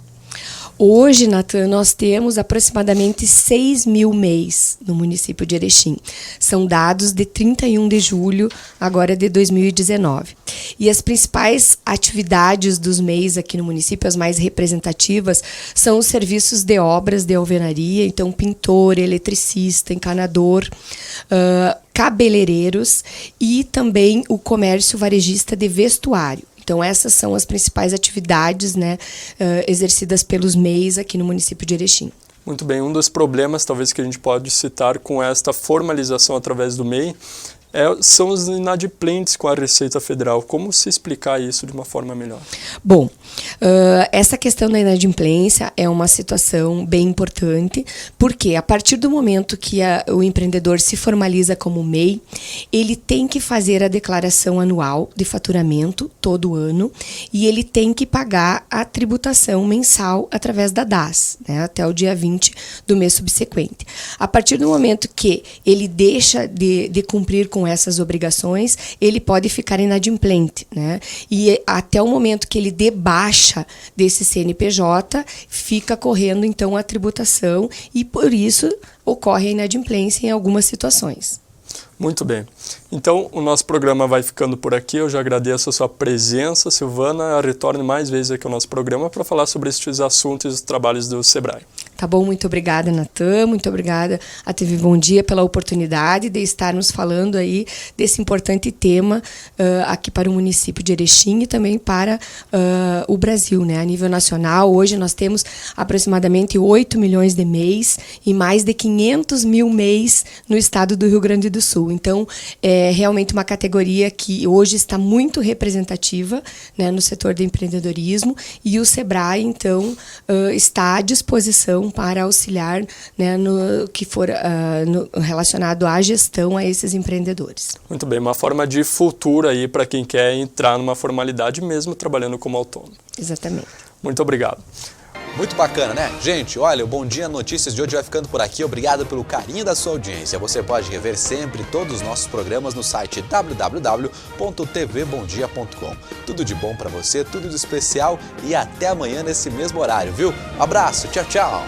Hoje, Natan, nós temos aproximadamente 6.000 MEIs no município de Erechim. São dados de 31 de julho, agora de 2019. E as principais atividades dos MEIs aqui no município, as mais representativas, são os serviços de obras de alvenaria, então pintor, eletricista, encanador, cabeleireiros e também o comércio varejista de vestuário. Então, essas são as principais atividades, né, exercidas pelos MEIs aqui no município de Erechim. Muito bem, um dos problemas, talvez, que a gente pode citar com esta formalização através do MEI são os inadimplentes com a Receita Federal. Como se explicar isso de uma forma melhor? Bom, essa questão da inadimplência é uma situação bem importante, porque a partir do momento que o empreendedor se formaliza como MEI, ele tem que fazer a declaração anual de faturamento todo ano e ele tem que pagar a tributação mensal através da DAS, né, até o dia 20 do mês subsequente. A partir do momento que ele deixa de cumprir com essas obrigações, ele pode ficar inadimplente, né? E até o momento que ele dê baixa desse CNPJ, fica correndo então a tributação e por isso ocorre a inadimplência em algumas situações. Muito bem. Então, o nosso programa vai ficando por aqui. Eu já agradeço a sua presença, Silvana. Retorne mais vezes aqui ao nosso programa para falar sobre estes assuntos e os trabalhos do Sebrae. Tá bom, muito obrigada, Natan, muito obrigada à TV Bom Dia pela oportunidade de estarmos falando aí desse importante tema aqui para o município de Erechim e também para o Brasil, né? A nível nacional, hoje nós temos aproximadamente 8 milhões de MEIs e mais de 500 mil MEIs no estado do Rio Grande do Sul. Então, é realmente uma categoria que hoje está muito representativa, né, no setor de empreendedorismo, e o Sebrae, então, está à disposição para auxiliar, né, no que for relacionado à gestão a esses empreendedores. Muito bem, uma forma de futuro aí para quem quer entrar numa formalidade mesmo trabalhando como autônomo. Exatamente. Muito obrigado. Muito bacana, né? Gente, olha, o Bom Dia Notícias de hoje vai ficando por aqui. Obrigado pelo carinho da sua audiência. Você pode rever sempre todos os nossos programas no site www.tvbomdia.com. Tudo de bom para você, tudo de especial e até amanhã nesse mesmo horário, viu? Um abraço, tchau, tchau!